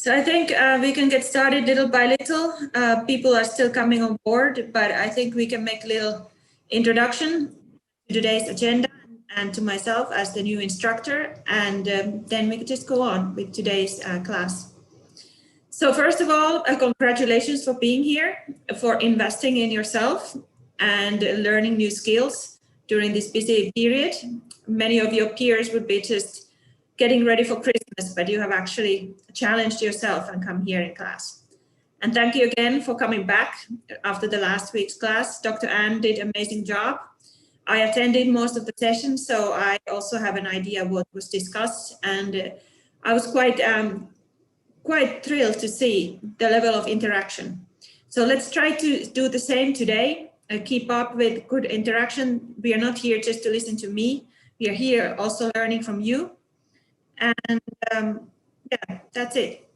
So I think we can get started little by little. People are still coming on board, but I think we can make a little introduction to today's agenda and to myself as the new instructor, and then we can just go on with today's class. So first of all, congratulations for being here, for investing in yourself and learning new skills during this busy period. Many of your peers would be just getting ready for Christmas, but you have actually challenged yourself and come here in class. And thank you again for coming back after the last week's class. Dr. Ann did an amazing job. I attended most of the sessions, so I also have an idea of what was discussed, and I was quite thrilled to see the level of interaction. So let's try to do the same today, keep up with good interaction. We are not here just to listen to me. We are here also learning from you. And yeah, that's it.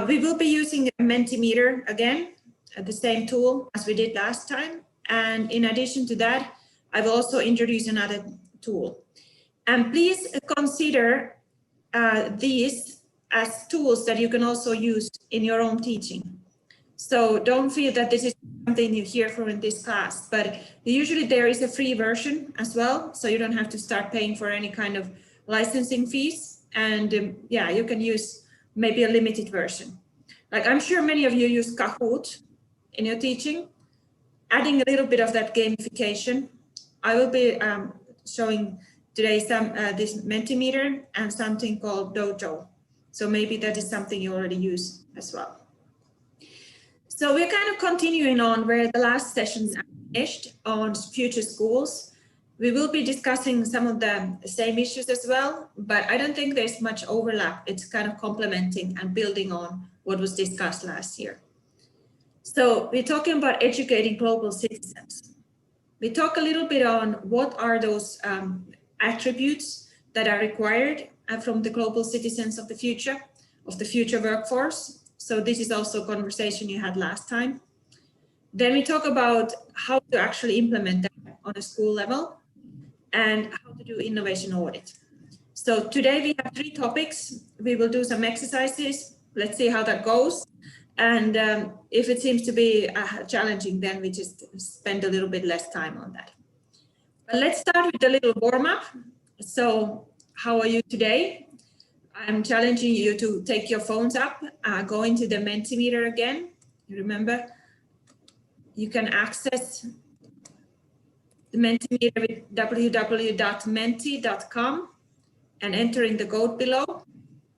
We will be using a Mentimeter again, the same tool as we did last time. And in addition to that, I will also introduce another tool. And please consider these as tools that you can also use in your own teaching. So don't feel that this is something you hear from in this class, but usually there is a free version as well. So you don't have to start paying for any kind of licensing fees. And yeah, you can use maybe a limited version. Like I'm sure many of you use Kahoot in your teaching, adding a little bit of that gamification. I will be showing today some this Mentimeter and something called Dojo. So maybe that is something you already use as well. So we're kind of continuing on where the last sessions finished on future schools. We will be discussing some of the same issues as well, but I don't think there's much overlap. It's kind of complementing and building on what was discussed last year. So we're talking about educating global citizens. We talk a little bit on what are those attributes that are required from the global citizens of the future workforce. So this is also a conversation you had last time. Then we talk about how to actually implement that on a school level and how to do innovation audit. So today we have 3 topics. We will do some exercises. Let's see how that goes. And if it seems to be challenging, then we just spend a little bit less time on that. But let's start with a little warm-up. So how are you today? I'm challenging you to take your phones up, go into the Mentimeter again. You remember, you can access the Mentimeter with www.menti.com and entering the code below,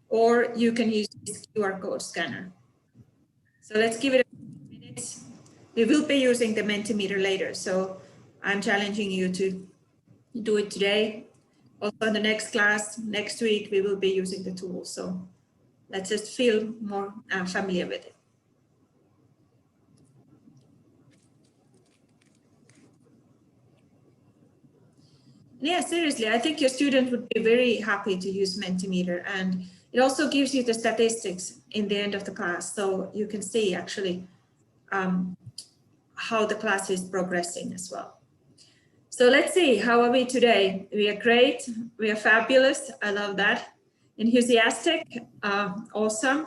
or you can use this QR code scanner. So let's give it a few minutes. We will be using the Mentimeter later, so I'm challenging you to do it today. Also in the next class, next week, we will be using the tool. So let's just feel more familiar with it. Yeah, seriously, I think your student would be very happy to use Mentimeter, and it also gives you the statistics in the end of the class. So you can see actually how the class is progressing as well. So let's see, how are we today? We are great, we are fabulous, I love that. Enthusiastic, awesome,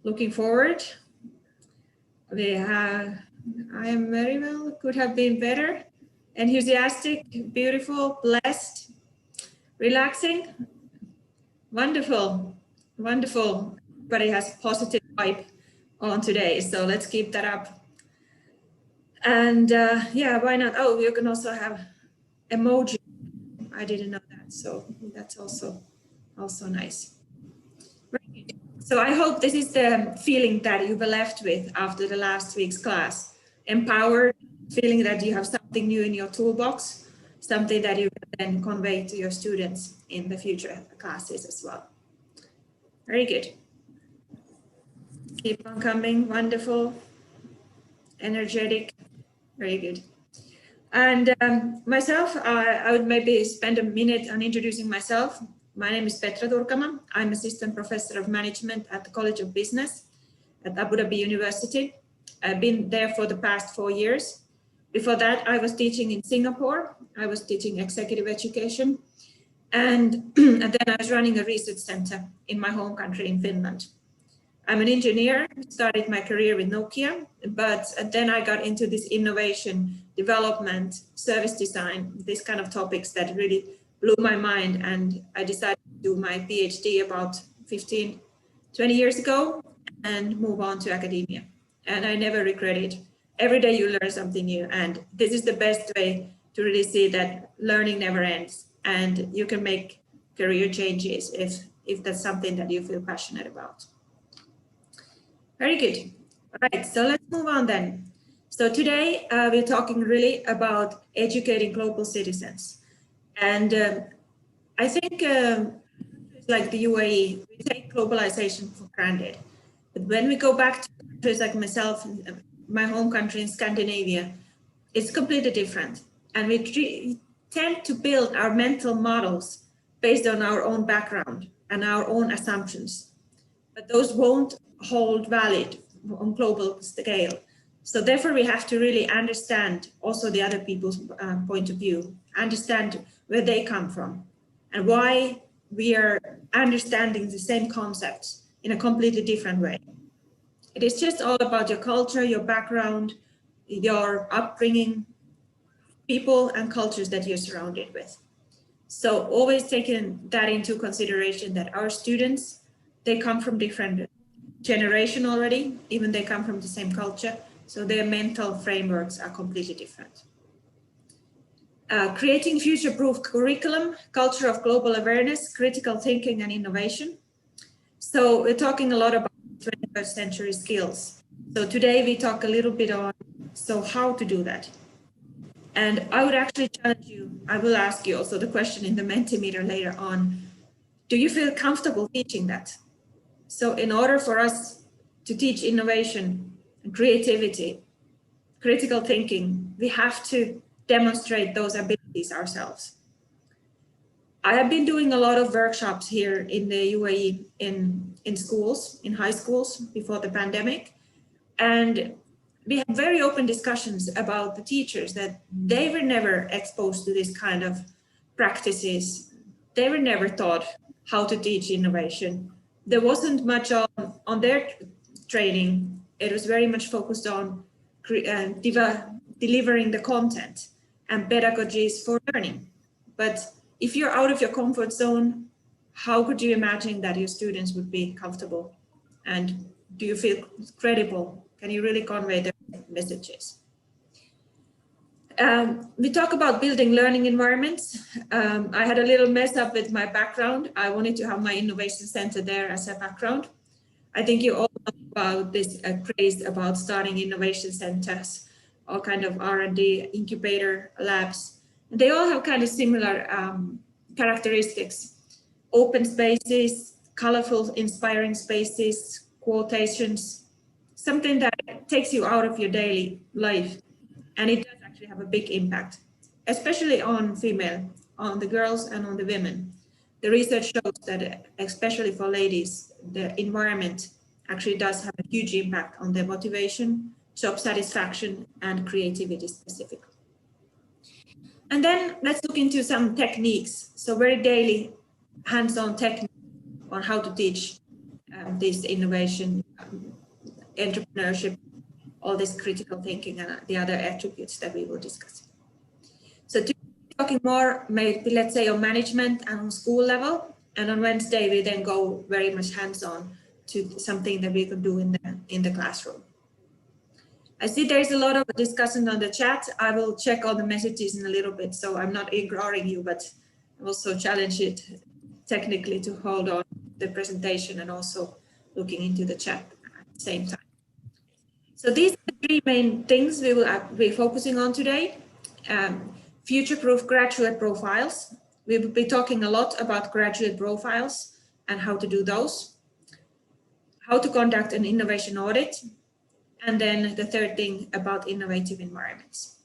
looking forward. I am very well, could have been better. Enthusiastic, beautiful, blessed, relaxing, wonderful, wonderful. Everybody has a positive vibe on today, so let's keep that up. And yeah, why not? Oh, you can also have emoji. I didn't know that, so that's also nice. Very good. So I hope this is the feeling that you were left with after the last week's class. Empowered, feeling that you have something new in your toolbox, something that you can then convey to your students in the future classes as well. Very good. Keep on coming, wonderful, energetic. Very good. And myself, I would maybe spend a minute on introducing myself. My name is Petra. I'm Assistant Professor of Management at the College of Business at Abu Dhabi University. I've been there for the past 4 years. Before that, I was teaching in Singapore. I was teaching executive education. And then I was running a research center in my home country in Finland. I'm an engineer, started my career with Nokia, but then I got into this innovation, development, service design, these kind of topics that really blew my mind. And I decided to do my PhD about 15, 20 years ago and move on to academia. And I never regret it. Every day you learn something new. And this is the best way to really see that learning never ends. And you can make career changes if that's something that you feel passionate about. Very good. All right, so let's move on then. So today we're talking really about educating global citizens. And I think like the UAE, we take globalization for granted. But when we go back to countries like myself, my home country in Scandinavia, it's completely different. And we tend to build our mental models based on our own background and our own assumptions. But those won't hold valid on global scale. So therefore we have to really understand also the other people's point of view, understand where they come from and why we are understanding the same concepts in a completely different way. It is just all about your culture, your background, your upbringing, people and cultures that you're surrounded with. So always taking that into consideration that our students, they come from different generation already, even they come from the same culture, so their mental frameworks are completely different. Creating future-proof curriculum, culture of global awareness, critical thinking and innovation. So we're talking a lot about 21st century skills. So today we talk a little bit on, so how to do that. And I would actually challenge you, I will ask you also the question in the Mentimeter later on, do you feel comfortable teaching that? So in order for us to teach innovation and creativity, critical thinking, we have to demonstrate those abilities ourselves. I have been doing a lot of workshops here in the UAE in schools, in high schools before the pandemic. And we have very open discussions about the teachers that they were never exposed to this kind of practices. They were never taught how to teach innovation. There wasn't much on their training. It was very much focused on delivering the content and pedagogies for learning. But if you're out of your comfort zone, how could you imagine that your students would be comfortable? And do you feel credible? Can you really convey their messages? We talk about building learning environments. I had a little mess up with my background. I wanted to have my innovation center there as a background. I think you all know about this craze about starting innovation centers, all kind of R&D incubator labs. And they all have kind of similar characteristics: open spaces, colorful, inspiring spaces, quotations, something that takes you out of your daily life. And it does actually have a big impact, especially on female, on the girls and on the women. The research shows that especially for ladies, the environment actually does have a huge impact on their motivation, job satisfaction, and creativity specifically. And then let's look into some techniques. So very daily hands-on techniques on how to teach this innovation, entrepreneurship, all this critical thinking and the other attributes that we will discuss. So today we're talking more, maybe let's say on management and on school level. And on Wednesday, we then go very much hands-on to something that we could do in the classroom. I see there's a lot of discussion on the chat. I will check all the messages in a little bit, so I'm not ignoring you, but I also challenge it technically to hold on the presentation and also looking into the chat at the same time. So these are the three main things we will be focusing on today. Future-proof graduate profiles. We will be talking a lot about graduate profiles and how to do those, how to conduct an innovation audit, and then the third thing about innovative environments.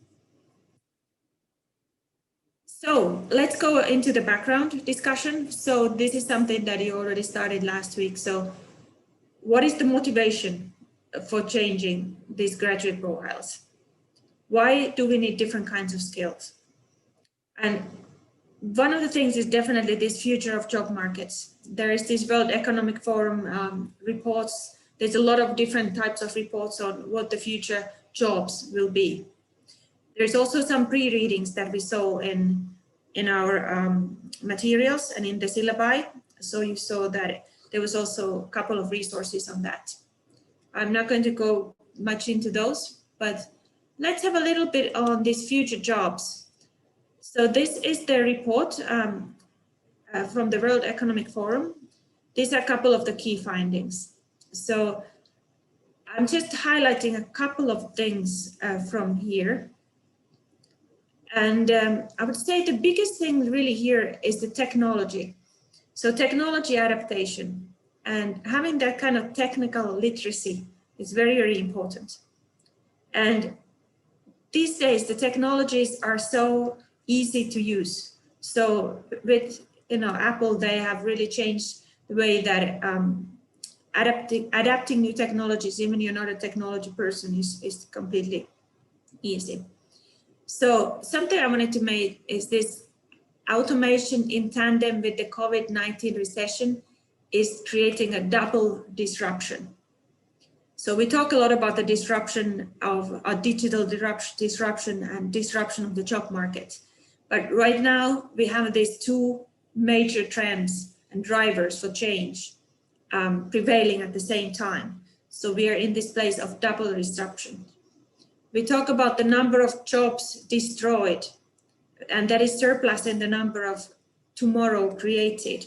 So let's go into the background discussion. So this is something that you already started last week. So what is the motivation for changing these graduate profiles? Why do we need different kinds of skills? And one of the things is definitely this future of job markets. There is this World Economic Forum reports there's a lot of different types of reports on what the future jobs will be. There's also some pre-readings that we saw in our materials and in the syllabi. So you saw that there was also a couple of resources on that. I'm not going to go much into those, but let's have a little bit on these future jobs. So this is the report from the World Economic Forum. These are a couple of the key findings. So I'm just highlighting a couple of things from here. And I would say the biggest thing really here is the technology. So technology adaptation and having that kind of technical literacy is very, very important. And these days, the technologies are so easy to use. So with Apple, they have really changed the way that adapting new technologies, even you're not a technology person, is completely easy. So something I wanted to make is this automation in tandem with the COVID-19 recession is creating a double disruption. So we talk a lot about the disruption of a digital disruption and disruption of the job market. But right now we have these two major trends and drivers for change prevailing at the same time. So we are in this place of double disruption. We talk about the number of jobs destroyed, and that is surplus in the number of tomorrow created.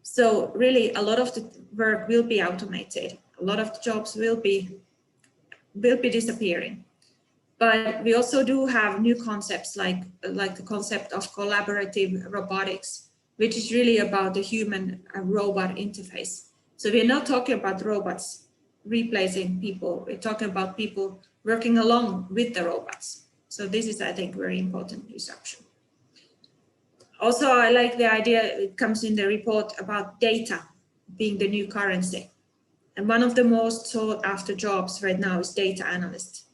So really a lot of the work will be automated. A lot of the jobs will be disappearing. But we also do have new concepts like the concept of collaborative robotics, which is really about the human robot interface. So we're not talking about robots replacing people. We're talking about people working along with the robots. So this is, I think, very important disruption. Also, I like the idea, it comes in the report about data being the new currency. And one of the most sought after jobs right now is data analyst.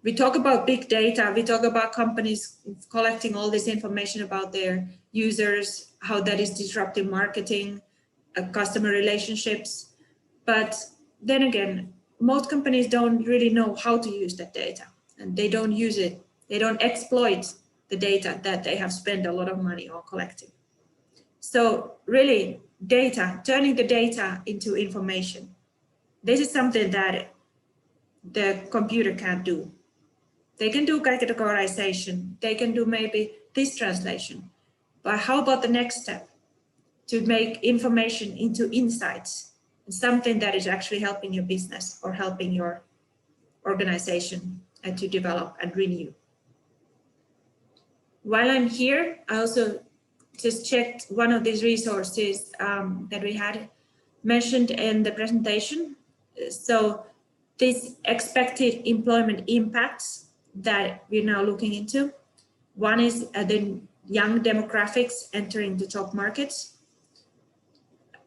We talk about big data, we talk about companies collecting all this information about their users, how that is disrupting marketing, customer relationships. But then again, most companies don't really know how to use that data, and they don't use it. They don't exploit the data that they have spent a lot of money on collecting. So really, data, turning the data into information. This is something that the computer can't do. They can do categorization. They can do maybe this translation. But how about the next step? To make information into insights, something that is actually helping your business or helping your organization to develop and renew. While I'm here, I also just checked one of these resources that we had mentioned in the presentation. So these expected employment impacts that we're now looking into. One is the young demographics entering the job markets.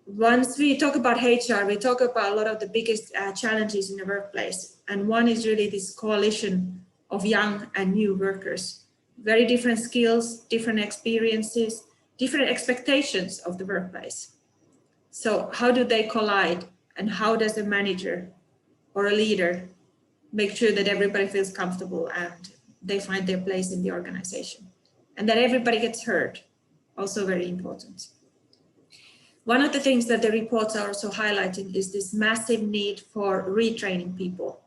Once we talk about HR, we talk about a lot of the biggest challenges in the workplace. And one is really this coalition of young and new workers. Very different skills, different experiences, different expectations of the workplace. So how do they collide, and how does a manager or a leader make sure that everybody feels comfortable and they find their place in the organization, and that everybody gets heard? Also very important. One of the things that the reports are also highlighting is this massive need for retraining people,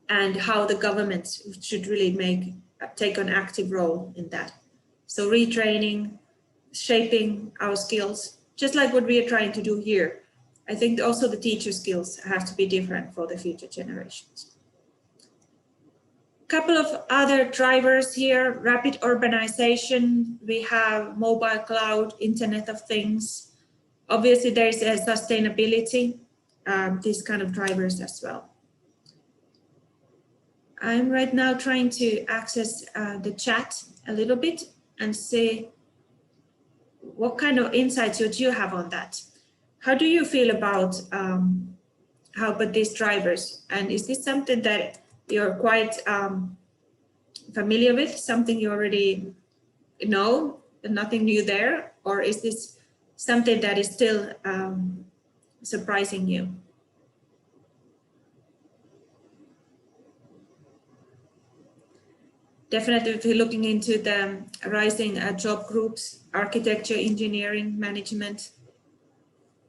and how the government should really take an active role in that. So retraining, shaping our skills, just like what we are trying to do here. I think also the teacher skills have to be different for the future generations. A couple of other drivers here: rapid urbanization, we have mobile cloud, Internet of Things. Obviously there is a sustainability, these kind of drivers as well. I'm right now trying to access the chat a little bit and see what kind of insights would you have on that. How do you feel about these drivers? And is this something that you're quite familiar with, something you already know, nothing new there? Or is this something that is still surprising you? Definitely, if you're looking into the rising job groups, architecture, engineering, management,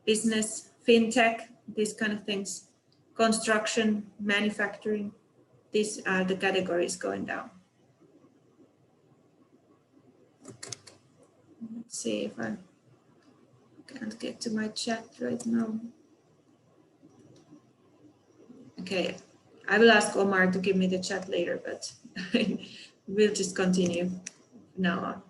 business, fintech, these kind of things, construction, manufacturing, these are the categories going down. Let's see if I can't get to my chat right now. Okay, I will ask Omar to give me the chat later, but we'll just continue now on.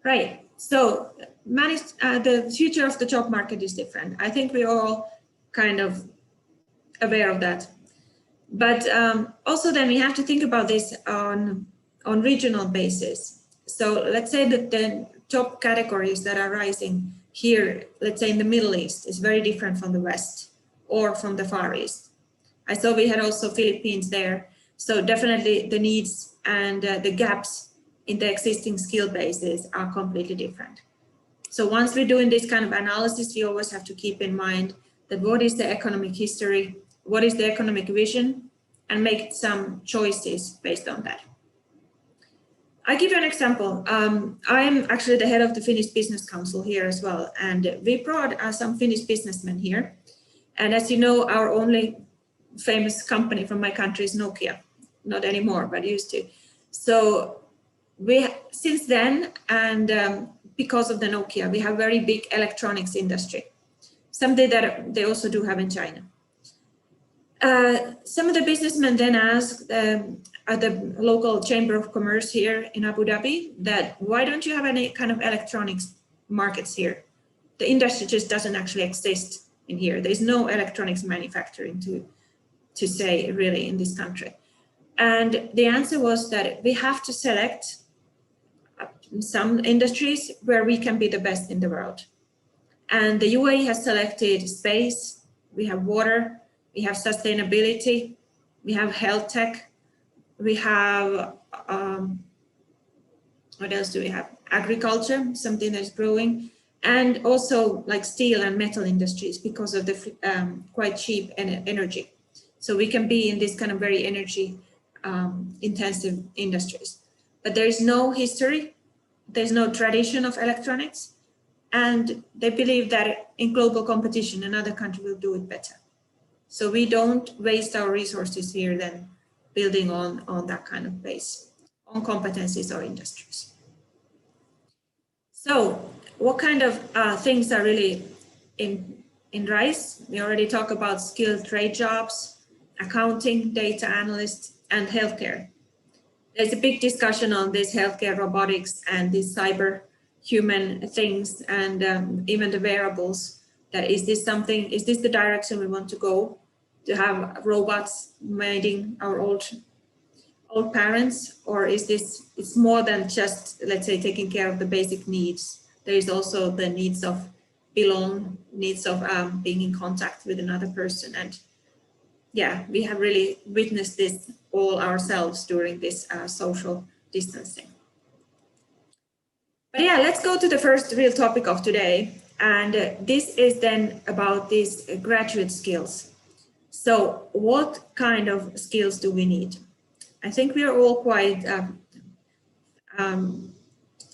Right, so the future of the job market is different. I think we're all kind of aware of that. But also then we have to think about this on regional basis. So let's say that the job categories that are rising here, let's say in the Middle East, is very different from the West or from the Far East. I saw we had also Philippines there. So definitely the needs and the gaps in the existing skill bases are completely different. So once we're doing this kind of analysis, we always have to keep in mind that what is the economic history, what is the economic vision, and make some choices based on that. I'll give you an example. I am actually the head of the Finnish Business Council here as well, and we brought some Finnish businessmen here. And as you know, our only famous company from my country is Nokia. Not anymore, but used to. So since then, and because of the Nokia, we have very big electronics industry, something that they also do have in China. Some of the businessmen then asked at the local chamber of commerce here in Abu Dhabi that why don't you have any kind of electronics markets here? The industry just doesn't actually exist in here. There's no electronics manufacturing to say really in this country. And the answer was that we have to select some industries where we can be the best in the world. And the UAE has selected space, we have water, we have sustainability, we have health tech, we have, what else do we have? Agriculture, something that's growing, and also like steel and metal industries because of the quite cheap energy. So we can be in this kind of very energy intensive industries. But there is no history, there's no tradition of electronics, and they believe that in global competition, another country will do it better. So we don't waste our resources here then building on that kind of base, on competencies or industries. So what kind of things are really in rise? We already talked about skilled trade jobs, accounting, data analysts, and healthcare. There's a big discussion on this healthcare robotics and these cyber human things and even the wearables. That is this the direction we want to go, to have robots mating our old parents, or is this, it's more than just, let's say, taking care of the basic needs. There is also the needs of belong, needs of being in contact with another person. And yeah, we have really witnessed this all ourselves during this social distancing. But yeah, let's go to the first real topic of today. And this is then about these graduate skills. So what kind of skills do we need? I think we are all quite,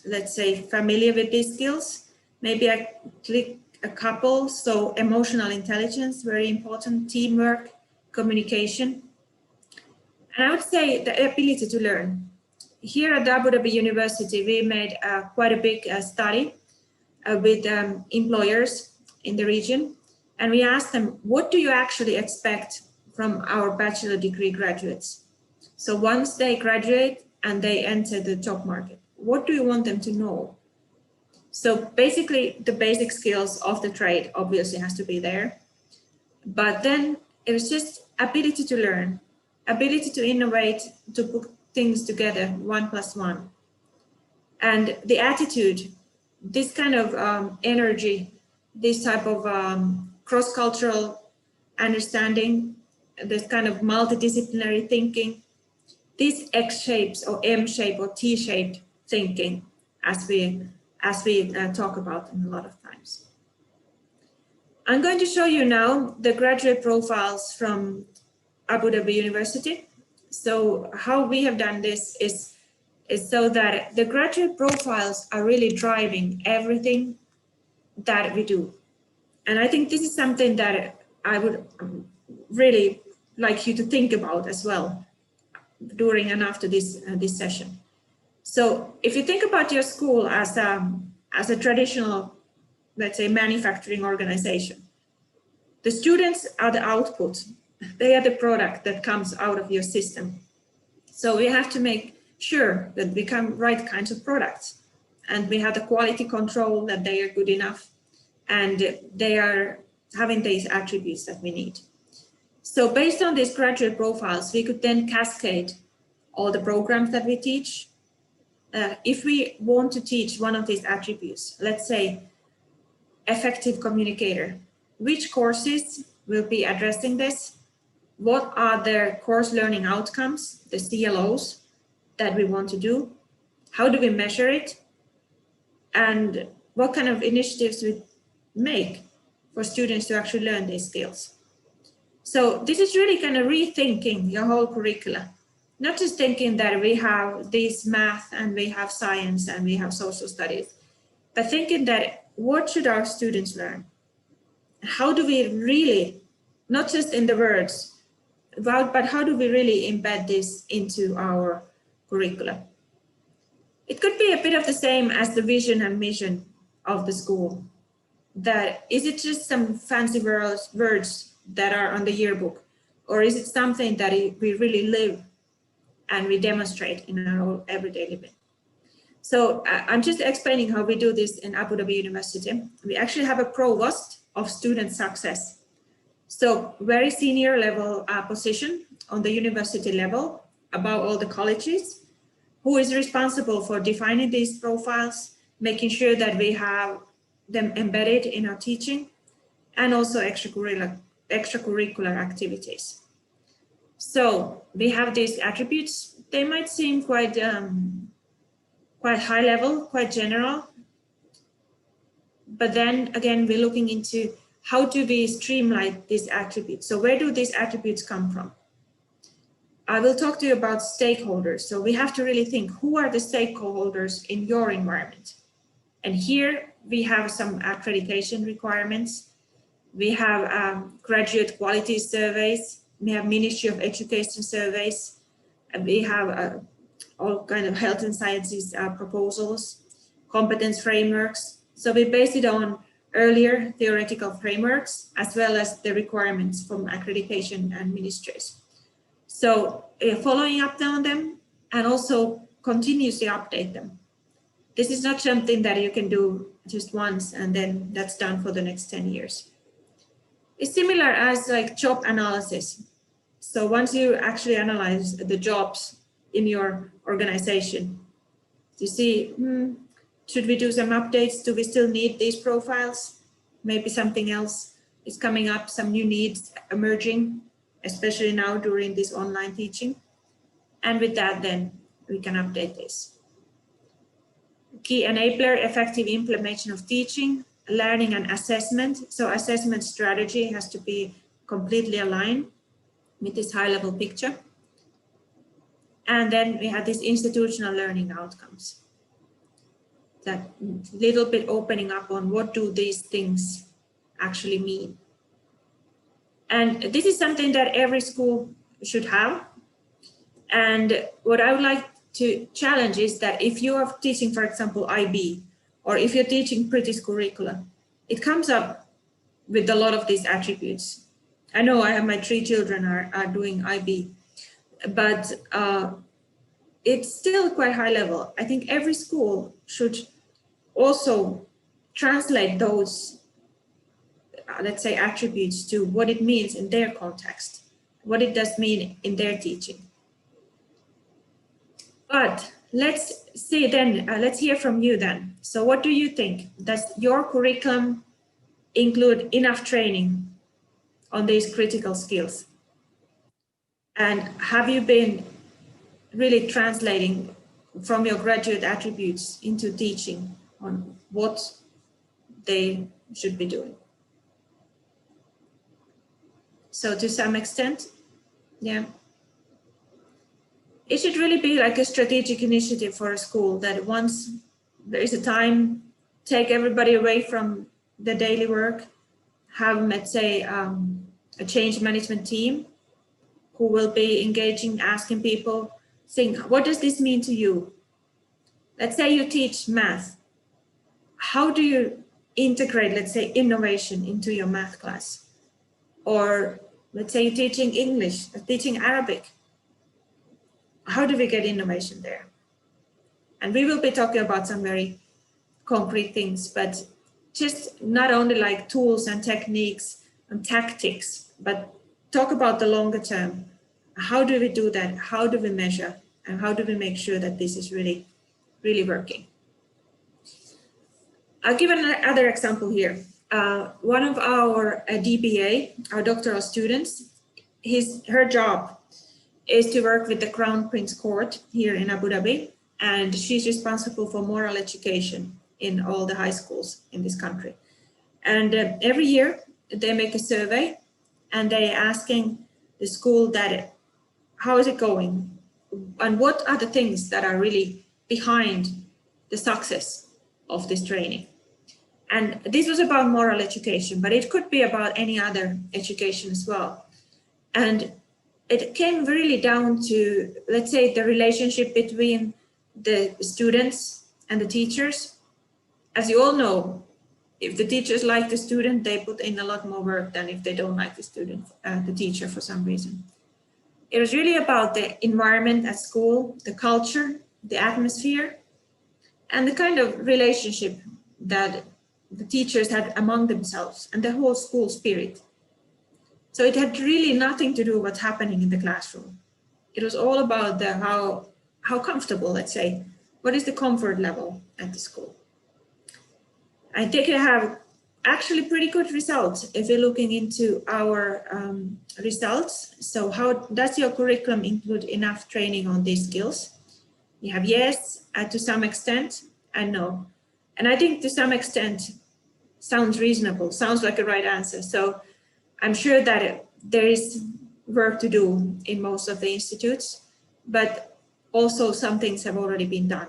let's say, familiar with these skills. Maybe I click a couple. So emotional intelligence, very important, teamwork, communication. And I would say the ability to learn. Here at Abu Dhabi University, we made quite a big study with employers in the region. And we asked them, what do you actually expect from our bachelor degree graduates? So once they graduate and they enter the job market, what do you want them to know? So basically the basic skills of the trade obviously has to be there. But then it's just ability to learn, ability to innovate, to put things together, 1 + 1. And the attitude, this kind of energy, this type of cross-cultural understanding, this kind of multidisciplinary thinking, this X-shapes or M-shape or T-shaped thinking, as we talk about in a lot of times. I'm going to show you now the graduate profiles from Abu Dhabi University. So how we have done this is so that the graduate profiles are really driving everything that we do. And I think this is something that I would really like you to think about as well during and after this session. So if you think about your school as a traditional, let's say, manufacturing organization, the students are the output. They are the product that comes out of your system. So we have to make sure that we become right kinds of products, and we have the quality control that they are good enough and they are having these attributes that we need. So based on these graduate profiles, we could then cascade all the programs that we teach. If we want to teach one of these attributes, let's say effective communicator, which courses will be addressing this? What are the course learning outcomes, the CLOs, that we want to do? How do we measure it? And what kind of initiatives we make for students to actually learn these skills? So this is really kind of rethinking your whole curricula, not just thinking that we have this math and we have science and we have social studies, but thinking that what should our students learn? How do we really, not just in the words, but how do we really embed this into our curricula? It could be a bit of the same as the vision and mission of the school. That is it just some fancy words that are on the yearbook, or is it something that we really live and we demonstrate in our everyday living? So I'm just explaining how we do this in Abu Dhabi University. We actually have a provost of student success. So very senior level position on the university level above all the colleges, who is responsible for defining these profiles, making sure that we have them embedded in our teaching, and also extracurricular activities. So we have these attributes. They might seem quite high level, quite general. But then again, we're looking into how do we streamline these attributes? So where do these attributes come from? I will talk to you about stakeholders. So we have to really think, who are the stakeholders in your environment? And here we have some accreditation requirements. We have graduate quality surveys. We have Ministry of Education surveys. And we have all kind of health and sciences proposals, competence frameworks. So we base it on earlier theoretical frameworks, as well as the requirements from accreditation and ministries. So following up on them and also continuously update them. This is not something that you can do just once and then that's done for the next 10 years. It's similar as like job analysis. So once you actually analyze the jobs in your organization, you see, should we do some updates? Do we still need these profiles? Maybe something else is coming up, some new needs emerging, especially now during this online teaching. And with that, then we can update this. Key enabler, effective implementation of teaching, learning and assessment. So assessment strategy has to be completely aligned with this high-level picture. And then we have these institutional learning outcomes. That little bit opening up on what do these things actually mean. And this is something that every school should have. And what I would like to challenge is that if you are teaching, for example, IB, or if you're teaching British curricula, it comes up with a lot of these attributes. I know I have my 3 children are doing IB, but it's still quite high level. I think every school should also translate those, let's say, attributes to what it means in their context, what it does mean in their teaching. But let's see then, let's hear from you then. So what do you think? Does your curriculum include enough training on these critical skills? And have you been really translating from your graduate attributes into teaching on what they should be doing? So to some extent, yeah. It should really be like a strategic initiative for a school that once there is a time, take everybody away from the daily work, have, let's say, a change management team who will be engaging, asking people, saying, what does this mean to you? Let's say you teach math. How do you integrate, let's say, innovation into your math class? Or let's say you're teaching English, teaching Arabic. How do we get innovation there? And we will be talking about some very concrete things, but just not only like tools and techniques and tactics, but talk about the longer term. How do we do that? How do we measure? And how do we make sure that this is really, really working? I'll give another example here. One of our DBA, our doctoral students, her job is to work with the Crown Prince Court here in Abu Dhabi, and she's responsible for moral education in all the high schools in this country. And every year they make a survey and they're asking the school that, how is it going? And what are the things that are really behind the success of this training? And this was about moral education, but it could be about any other education as well. And it came really down to, let's say, the relationship between the students and the teachers. As you all know, if the teachers like the student, they put in a lot more work than if they don't like the student, the teacher for some reason. It was really about the environment at school, the culture, the atmosphere, and the kind of relationship that the teachers had among themselves and the whole school spirit. So it had really nothing to do with what's happening in the classroom. It was all about the how comfortable, let's say, what is the comfort level at the school. I think I have actually pretty good results if you're looking into our results. So how does your curriculum include enough training on these skills? You have yes, to some extent, and no. And I think to some extent sounds reasonable, sounds like a right answer. So I'm sure that there is work to do in most of the institutes, but also some things have already been done.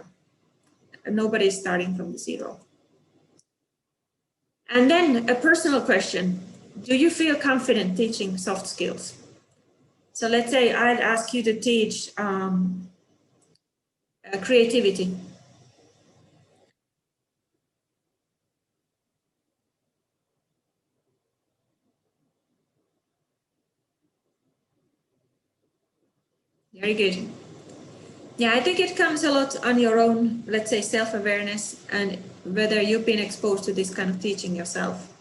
Nobody's starting from zero. And then a personal question. Do you feel confident teaching soft skills? So let's say I'd ask you to teach creativity. Very good. Yeah, I think it comes a lot on your own, let's say, self-awareness and whether you've been exposed to this kind of teaching yourself.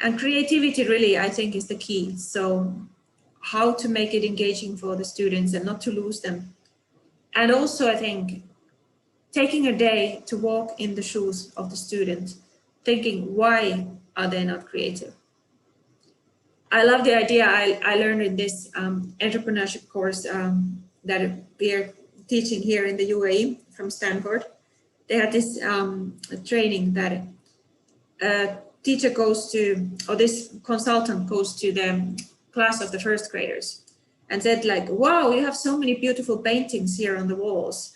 And creativity really, I think, is the key. So how to make it engaging for the students and not to lose them. And also, I think, taking a day to walk in the shoes of the student, thinking, why are they not creative? I love the idea I learned in this entrepreneurship course that we're teaching here in the UAE from Stanford. They had this training that a teacher goes to, or this consultant goes to the class of the first graders and said like, wow, you have so many beautiful paintings here on the walls.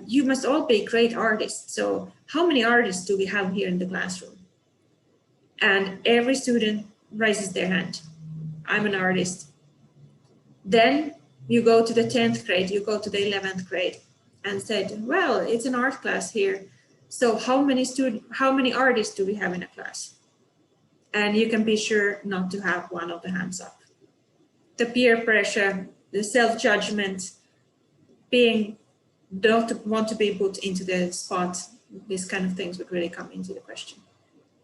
You must all be great artists. So how many artists do we have here in the classroom? And every student raises their hand. I'm an artist. Then you go to the 10th grade, you go to the 11th grade and said, well, it's an art class here. So how many artists do we have in a class? And you can be sure not to have one of the hands up. The peer pressure, the self-judgment, being don't want to be put into the spot, these kind of things would really come into the question.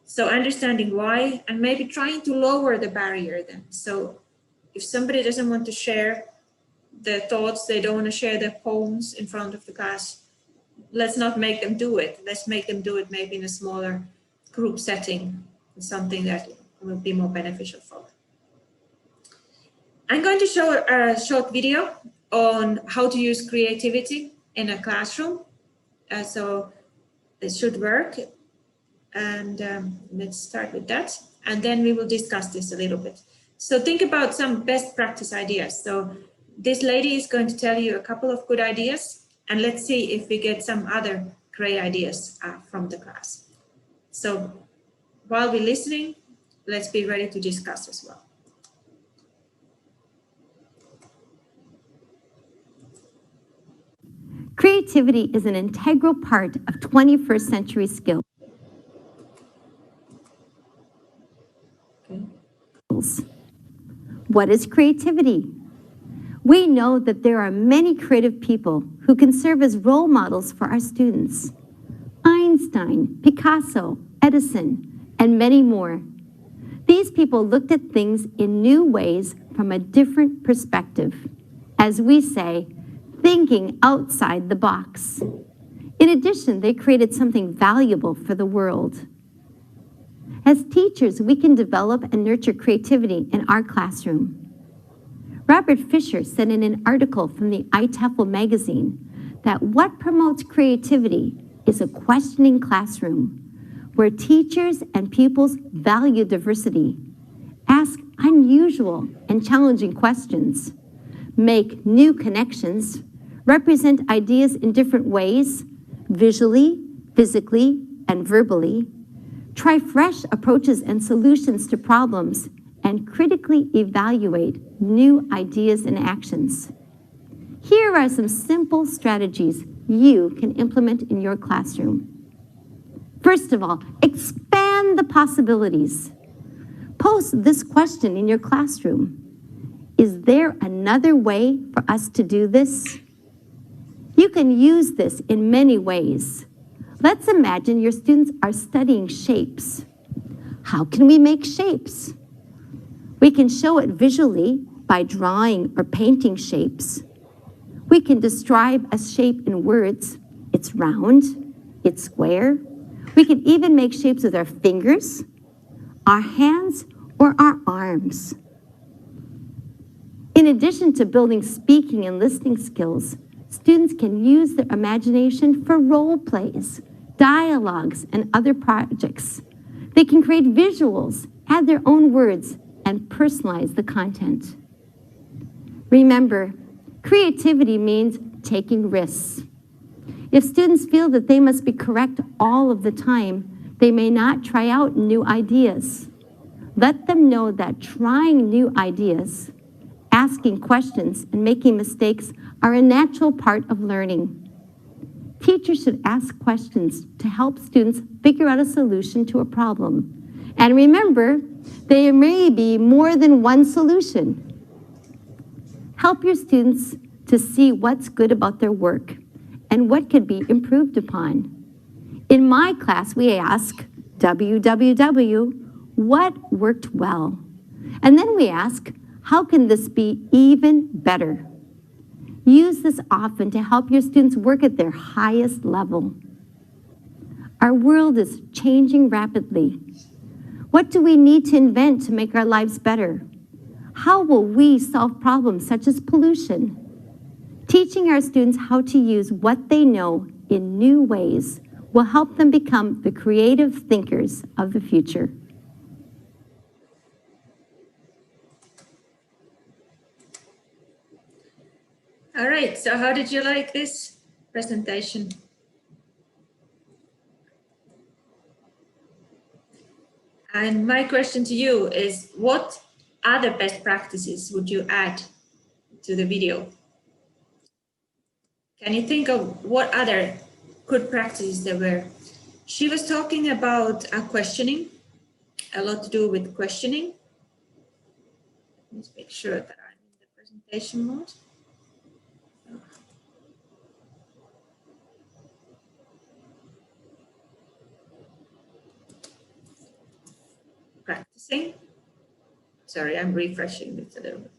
So understanding why and maybe trying to lower the barrier then. So if somebody doesn't want to share their thoughts, they don't want to share their poems in front of the class, let's not make them do it. Let's make them do it maybe in a smaller group setting, something that will be more beneficial for them. I'm going to show a short video on how to use creativity in a classroom. So it should work. And let's start with that. And then we will discuss this a little bit. So think about some best practice ideas. So This lady is going to tell you a couple of good ideas, and let's see if we get some other great ideas from the class. So while we're listening, let's be ready to discuss as well. Creativity is an integral part of 21st century skills. What is creativity? We know that there are many creative people who can serve as role models for our students. Einstein, Picasso, Edison, and many more. These people looked at things in new ways from a different perspective. As we say, thinking outside the box. In addition, they created something valuable for the world. As teachers, we can develop and nurture creativity in our classroom. Robert Fisher said in an article from the iTEFL magazine that what promotes creativity is a questioning classroom where teachers and pupils value diversity, ask unusual and challenging questions, make new connections, represent ideas in different ways, visually, physically, and verbally, try fresh approaches and solutions to problems, and critically evaluate new ideas and actions. Here are some simple strategies you can implement in your classroom. First of all, expand the possibilities. Pose this question in your classroom. Is there another way for us to do this? You can use this in many ways. Let's imagine your students are studying shapes. How can we make shapes? We can show it visually by drawing or painting shapes. We can describe a shape in words. It's round, it's square. We can even make shapes with our fingers, our hands, or our arms. In addition to building speaking and listening skills, students can use their imagination for role plays, dialogues, and other projects. They can create visuals, add their own words, and personalize the content. Remember, creativity means taking risks. If students feel that they must be correct all of the time, they may not try out new ideas. Let them know that trying new ideas, asking questions, and making mistakes are a natural part of learning. Teachers should ask questions to help students figure out a solution to a problem. And remember, there may be more than one solution. Help your students to see what's good about their work and what could be improved upon. In my class, we ask what worked well? And then we ask, how can this be even better? Use this often to help your students work at their highest level. Our world is changing rapidly. What do we need to invent to make our lives better? How will we solve problems such as pollution? Teaching our students how to use what they know in new ways will help them become the creative thinkers of the future. All right, so how did you like this presentation? And my question to you is, what other best practices would you add to the video? Can you think of what other good practices there were? She was talking about questioning, a lot to do with questioning. Let's make sure that I'm in the presentation mode. Practicing. Sorry, I'm refreshing this a little bit.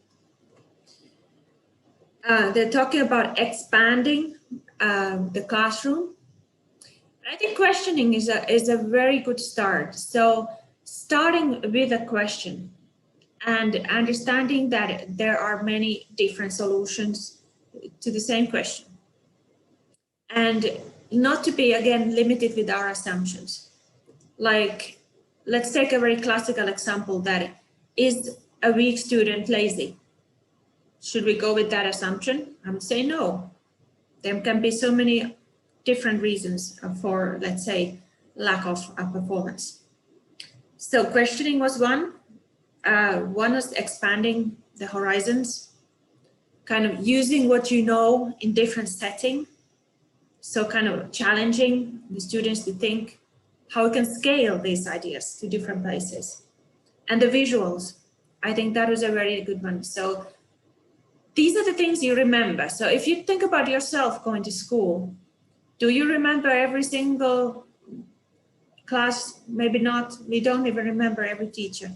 They're talking about expanding the classroom. I think questioning is a very good start. So starting with a question and understanding that there are many different solutions to the same question. And not to be, again, limited with our assumptions. Like, let's take a very classical example that is a weak student lazy? Should we go with that assumption? I would say no. There can be so many different reasons for, let's say, lack of performance. So questioning was one. One was expanding the horizons, kind of using what you know in different setting. So kind of challenging the students to think how we can scale these ideas to different places. And the visuals, I think that was a very good one. So these are the things you remember. So if you think about yourself going to school, do you remember every single class? Maybe not. We don't even remember every teacher,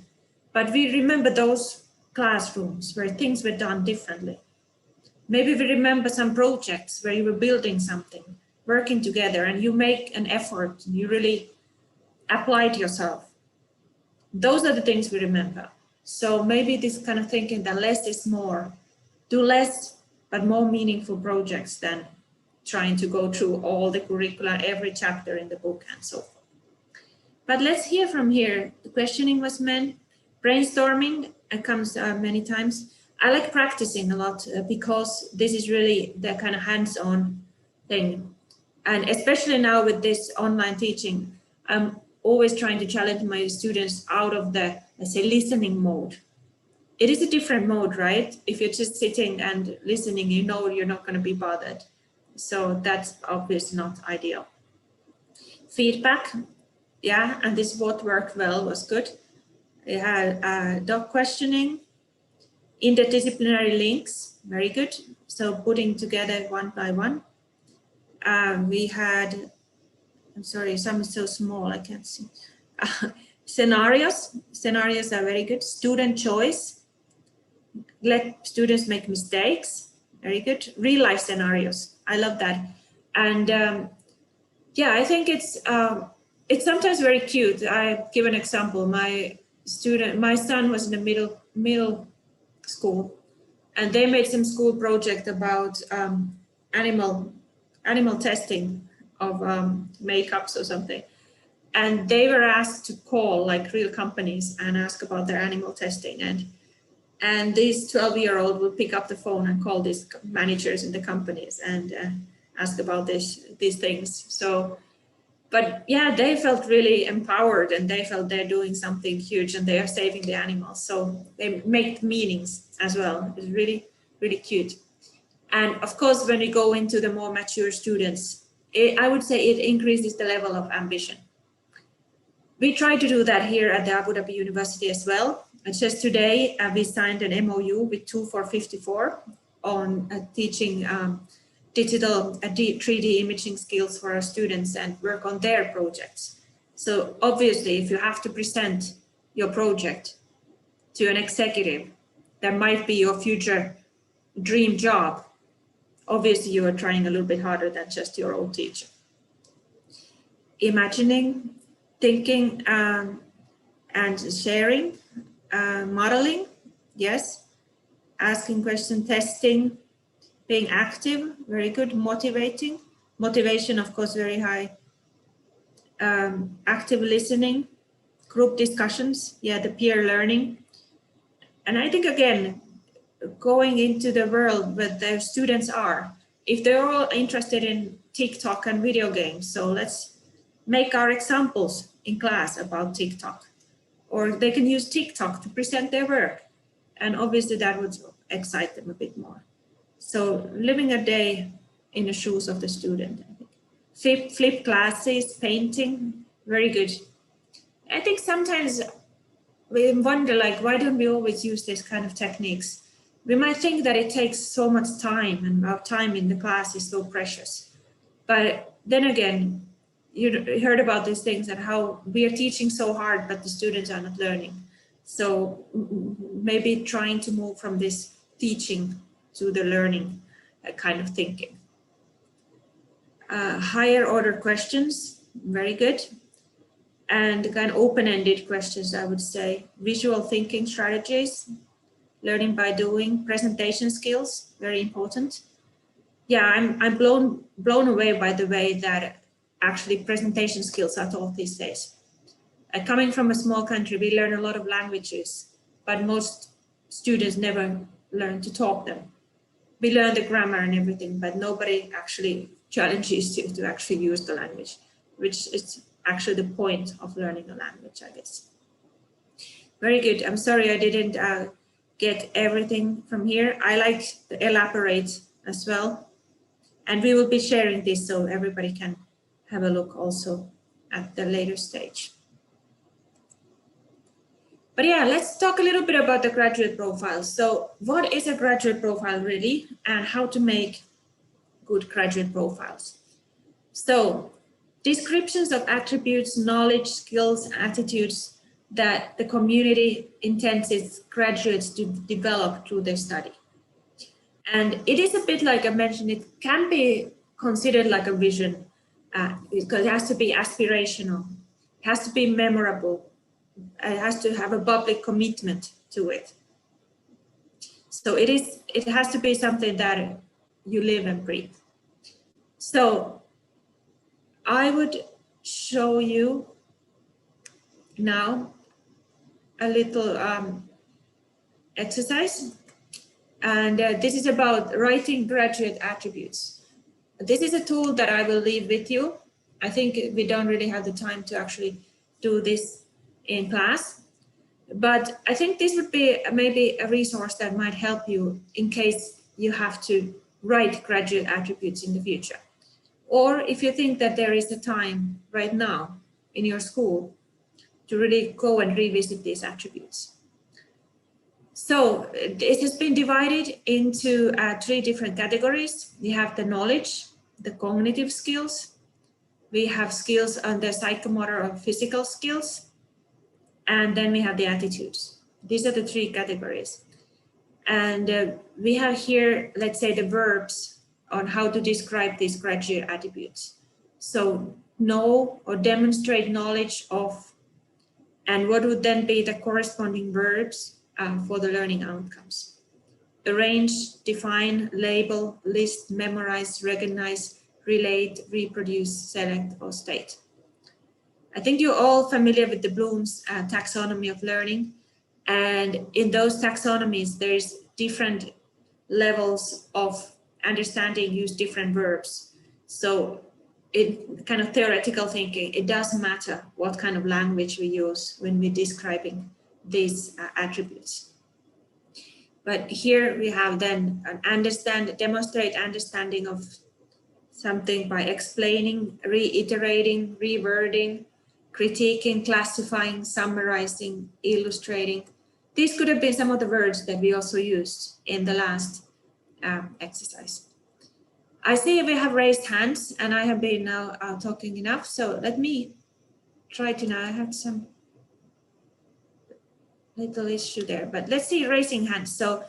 but we remember those classrooms where things were done differently. Maybe we remember some projects where you were building something, working together, and you make an effort, and you really applied yourself. Those are the things we remember. So maybe this kind of thinking that less is more, do less, but more meaningful projects than trying to go through all the curricula, every chapter in the book and so forth. But let's hear from here. The questioning was meant, brainstorming comes many times. I like practicing a lot because this is really the kind of hands-on thing. And especially now with this online teaching, I'm always trying to challenge my students out of the, let's say, listening mode. It is a different mode, right? If you're just sitting and listening, you know you're not going to be bothered. So that's obviously not ideal. Feedback, yeah, and this what worked well was good. We had dog questioning, interdisciplinary links, very good. So putting together one by one. We had, I'm sorry, some is so small, I can't see. Scenarios are very good. Student choice, let students make mistakes, very good. Real life scenarios, I love that. And yeah, I think it's sometimes very cute. I give an example. My son was in the middle school, and they made some school project about animal testing of makeups or something. And they were asked to call like real companies and ask about their animal testing. And this 12-year-old will pick up the phone and call these managers in the companies and ask about these things. So, but yeah, they felt really empowered and they felt they're doing something huge and they are saving the animals. So they make meanings as well. It's really, really cute. And of course, when we go into the more mature students, I would say it increases the level of ambition. We try to do that here at the Abu Dhabi University as well. And just today, we signed an MOU with 2454 on teaching digital 3D imaging skills for our students and work on their projects. So obviously, if you have to present your project to an executive, that might be your future dream job. Obviously, you are trying a little bit harder than just your old teacher. Imagining, thinking, and sharing, modeling, yes. Asking question, testing, being active, very good. Motivating, motivation, of course, very high. Active listening, group discussions, yeah, the peer learning. And I think, again, going into the world where the students are, if they're all interested in TikTok and video games, so let's make our examples in class about TikTok, or they can use TikTok to present their work. And obviously that would excite them a bit more. So living a day in the shoes of the student. Flip classes, painting, very good. I think sometimes we wonder, like, why don't we always use this kind of techniques? We might think that it takes so much time and our time in the class is so precious. But then again, you heard about these things and how we are teaching so hard, but the students are not learning. So maybe trying to move from this teaching to the learning kind of thinking. Higher order questions, very good. And kind of open-ended questions, I would say. Visual thinking strategies, learning by doing, presentation skills, very important. Yeah, I'm blown away by the way that actually presentation skills are taught these days. Coming from a small country, we learn a lot of languages, but most students never learn to talk them. We learn the grammar and everything, but nobody actually challenges you to actually use the language, which is actually the point of learning a language, I guess. Very good. I'm sorry I didn't get everything from here. I like to elaborate as well. And we will be sharing this so everybody can have a look also at the later stage. But yeah, let's talk a little bit about the graduate profile. So what is a graduate profile really, and how to make good graduate profiles? So descriptions of attributes, knowledge, skills, attitudes that the community intends its graduates to develop through their study. And it is a bit like I mentioned, it can be considered like a vision because it has to be aspirational, it has to be memorable, it has to have a public commitment to it. So it has to be something that you live and breathe. So I would show you now a little exercise, and this is about writing graduate attributes. This is a tool that I will leave with you. I think we don't really have the time to actually do this in class, but I think this would be maybe a resource that might help you in case you have to write graduate attributes in the future. Or if you think that there is a time right now in your school to really go and revisit these attributes. So it has been divided into 3 different categories. We have the knowledge, the cognitive skills, we have skills on the psychomotor or physical skills, and then we have the attitudes. These are the 3 categories. And we have here, let's say, the verbs on how to describe these graduate attributes. So know or demonstrate knowledge of, and what would then be the corresponding verbs for the learning outcomes. Arrange, define, label, list, memorize, recognize, relate, reproduce, select, or state. I think you're all familiar with the Bloom's taxonomy of learning. And in those taxonomies, there's different levels of understanding, use different verbs. So in kind of theoretical thinking, it doesn't matter what kind of language we use when we're describing these attributes. But here we have then an demonstrate understanding of something by explaining, reiterating, rewording, critiquing, classifying, summarizing, illustrating. These could have been some of the words that we also used in the last exercise. I see we have raised hands and I have been now talking enough. So let me try to now, I have some little issue there, but let's see raising hands. So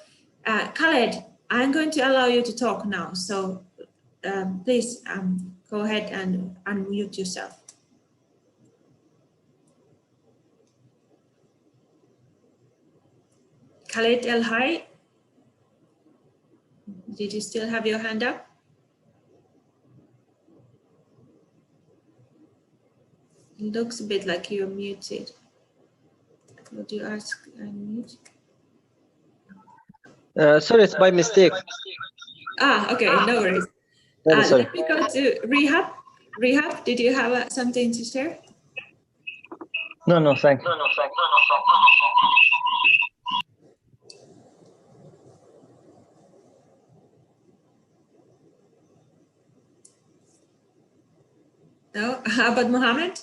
Khaled, I'm going to allow you to talk now. So please go ahead and unmute yourself. Khaled El Hai, did you still have your hand up? It looks a bit like you're muted. Would you ask unmute? Sorry, it's by mistake. Okay, no worries. Let me go to Rehab. Rehab, did you have something to share? No, thank you. No? How about Mohammed?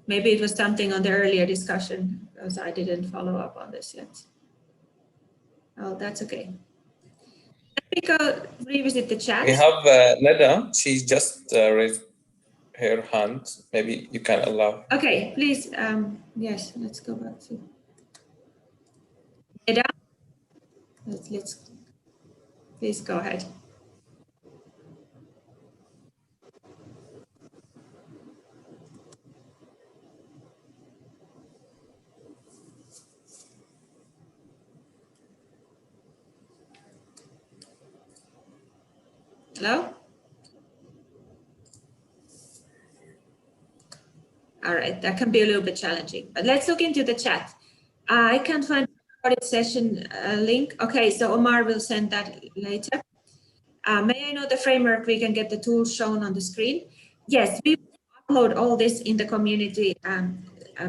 Maybe it was something on the earlier discussion because I didn't follow up on this yet. Oh, that's okay. Let me go revisit the chat. We have Neda. She just raised her hand. Maybe you can allow. Okay, please. Yes, let's go back to Neda. Let's please go ahead. Hello? All right, that can be a little bit challenging, but let's look into the chat. I can't find the recorded session link. Okay, so Omar will send that later. May I know the framework? We can get the tools shown on the screen. Yes, we upload all this in the community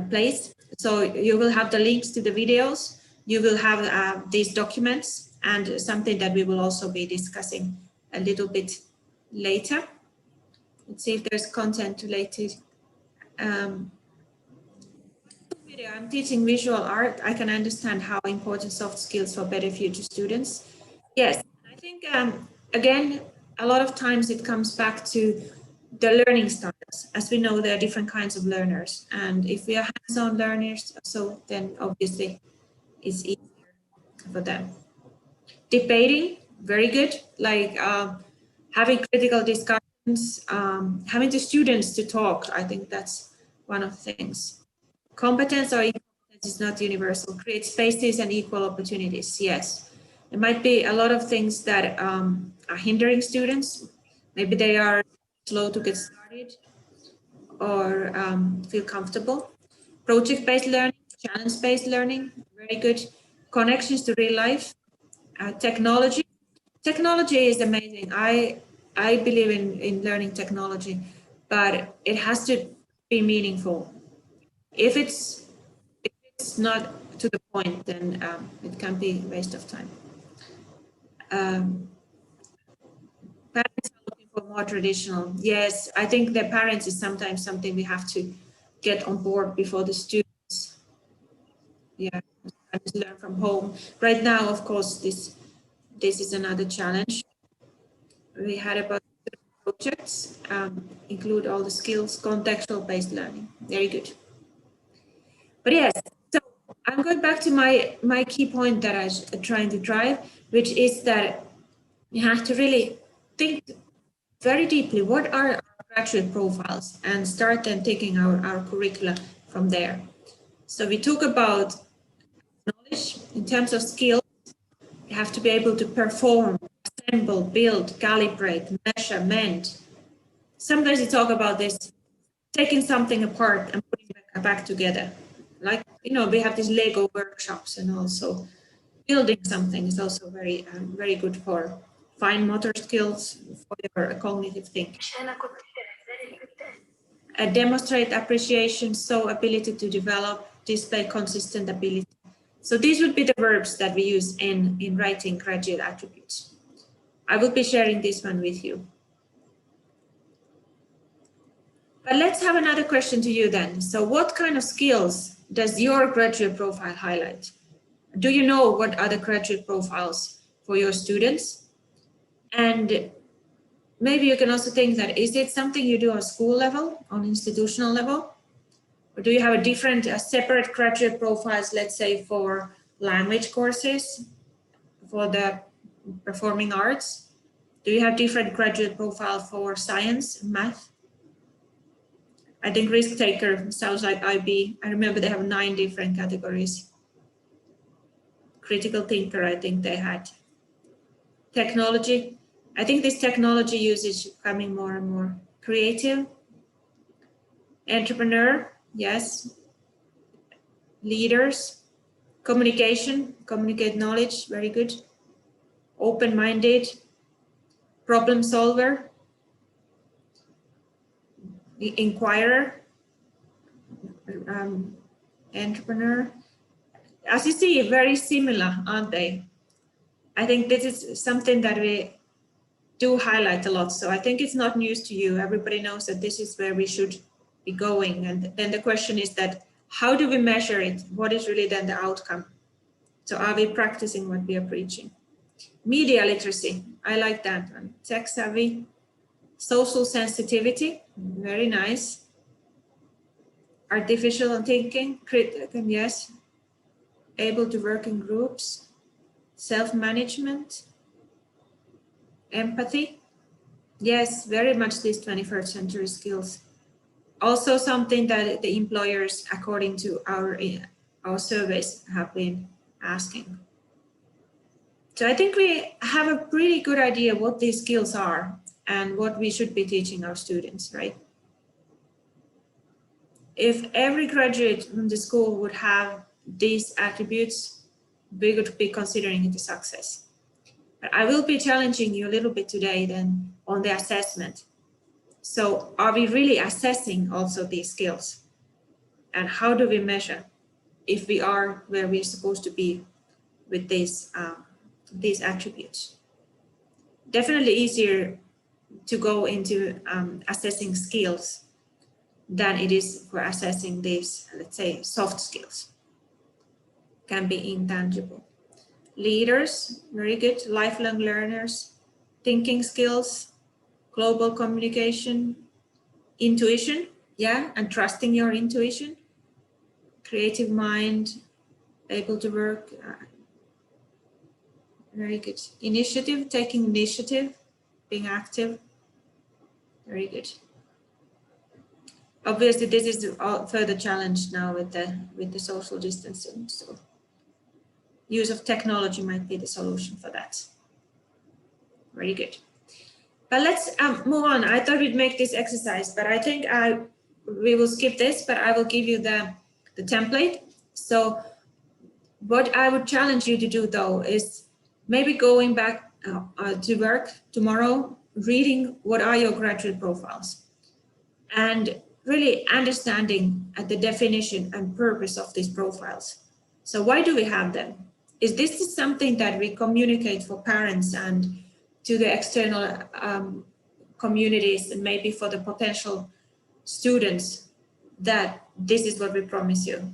place. So you will have the links to the videos. You will have these documents and something that we will also be discussing a little bit later. Let's see if there's content related. Video. I'm teaching visual art. I can understand how important soft skills for better future students. Yes, I think again, a lot of times it comes back to the learning styles. As we know, there are different kinds of learners, and if we are hands-on learners, so then obviously it's easier for them. Debating, very good. Like having critical discussions, having the students to talk. I think that's one of the things. Competence or incompetence is not universal. Create spaces and equal opportunities. Yes, there might be a lot of things that are hindering students. Maybe they are slow to get started or feel comfortable. Project-based learning, challenge-based learning, very good. Connections to real life. Technology. Technology is amazing. I believe in learning technology, but it has to be meaningful. If it's not to the point, then it can be a waste of time. Parents are looking for more traditional. Yes, I think the parents is sometimes something we have to get on board before the students. Yeah, learn from home. Right now, of course, this is another challenge. We had about projects, include all the skills, contextual based learning. Very good. But yes, so I'm going back to my key point that I was trying to drive, which is that you have to really think very deeply, what are our graduate profiles, and start then taking our curricula from there. So we talk about knowledge in terms of skills. You have to be able to perform, assemble, build, calibrate, measure, mend. Sometimes you talk about this, taking something apart and putting it back together. Like, we have these Lego workshops, and also building something is also very, very good for fine motor skills, for your cognitive thinking. Demonstrate appreciation, so ability to develop, display consistent ability. So these would be the verbs that we use in writing graduate attributes. I will be sharing this one with you. But let's have another question to you then. So what kind of skills does your graduate profile highlight? Do you know what are the graduate profiles for your students? And maybe you can also think that, is it something you do on school level, on institutional level? Or do you have a different, separate graduate profiles, let's say for language courses, for the performing arts? Do you have different graduate profile for science, math? I think risk taker sounds like IB. I remember they have 9 different categories. Critical thinker, I think they had. Technology. I think this technology usage is becoming more and more creative. Entrepreneur, yes. Leaders. Communication, communicate knowledge, very good. Open-minded. Problem solver. The inquirer. Entrepreneur. As you see, very similar, aren't they? I think this is something that we do highlight a lot. So I think it's not news to you. Everybody knows that this is where we should be going. And then the question is that, how do we measure it? What is really then the outcome? So are we practicing what we are preaching? Media literacy, I like that one. Tech savvy, social sensitivity, very nice. Artificial thinking, critical, yes. Able to work in groups, self-management, empathy. Yes, very much these 21st century skills. Also something that the employers, according to our surveys, have been asking. So I think we have a pretty good idea what these skills are and what we should be teaching our students, right? If every graduate from the school would have these attributes, we would be considering it a success. But I will be challenging you a little bit today then on the assessment. So are we really assessing also these skills? And how do we measure if we are where we're supposed to be with these attributes? Definitely easier to go into assessing skills than it is for assessing these, let's say, soft skills. Can be intangible. Leaders, very good. Lifelong learners, thinking skills, global communication, intuition, yeah, and trusting your intuition, creative mind, able to work, very good. Initiative, taking initiative, being active, very good. Obviously, this is further challenged now with the social distancing. So, use of technology might be the solution for that. Very good. But let's move on. I thought we'd make this exercise, but I think we will skip this. But I will give you the template. So, what I would challenge you to do though is maybe going back to work tomorrow, reading what are your graduate profiles, and really understanding the definition and purpose of these profiles. So why do we have them? Is this something that we communicate for parents and to the external communities and maybe for the potential students that this is what we promise you?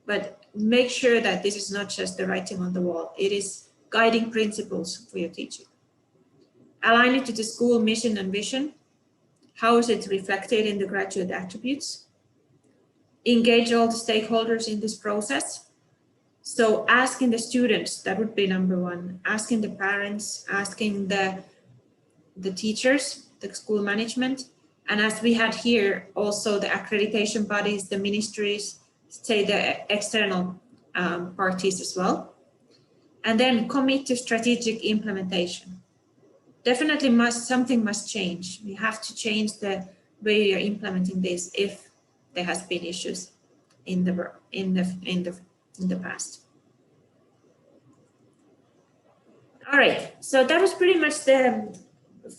But make sure that this is not just the writing on the wall. It is guiding principles for your teaching. Align it to the school mission and vision. How is it reflected in the graduate attributes? Engage all the stakeholders in this process. So asking the students, that would be number one, asking the parents, asking the teachers, the school management, and as we had here, also the accreditation bodies, the ministries, say the external parties as well. And then commit to strategic implementation. Definitely something must change. We have to change the way we are implementing this if there has been issues in the past. All right, so that was pretty much the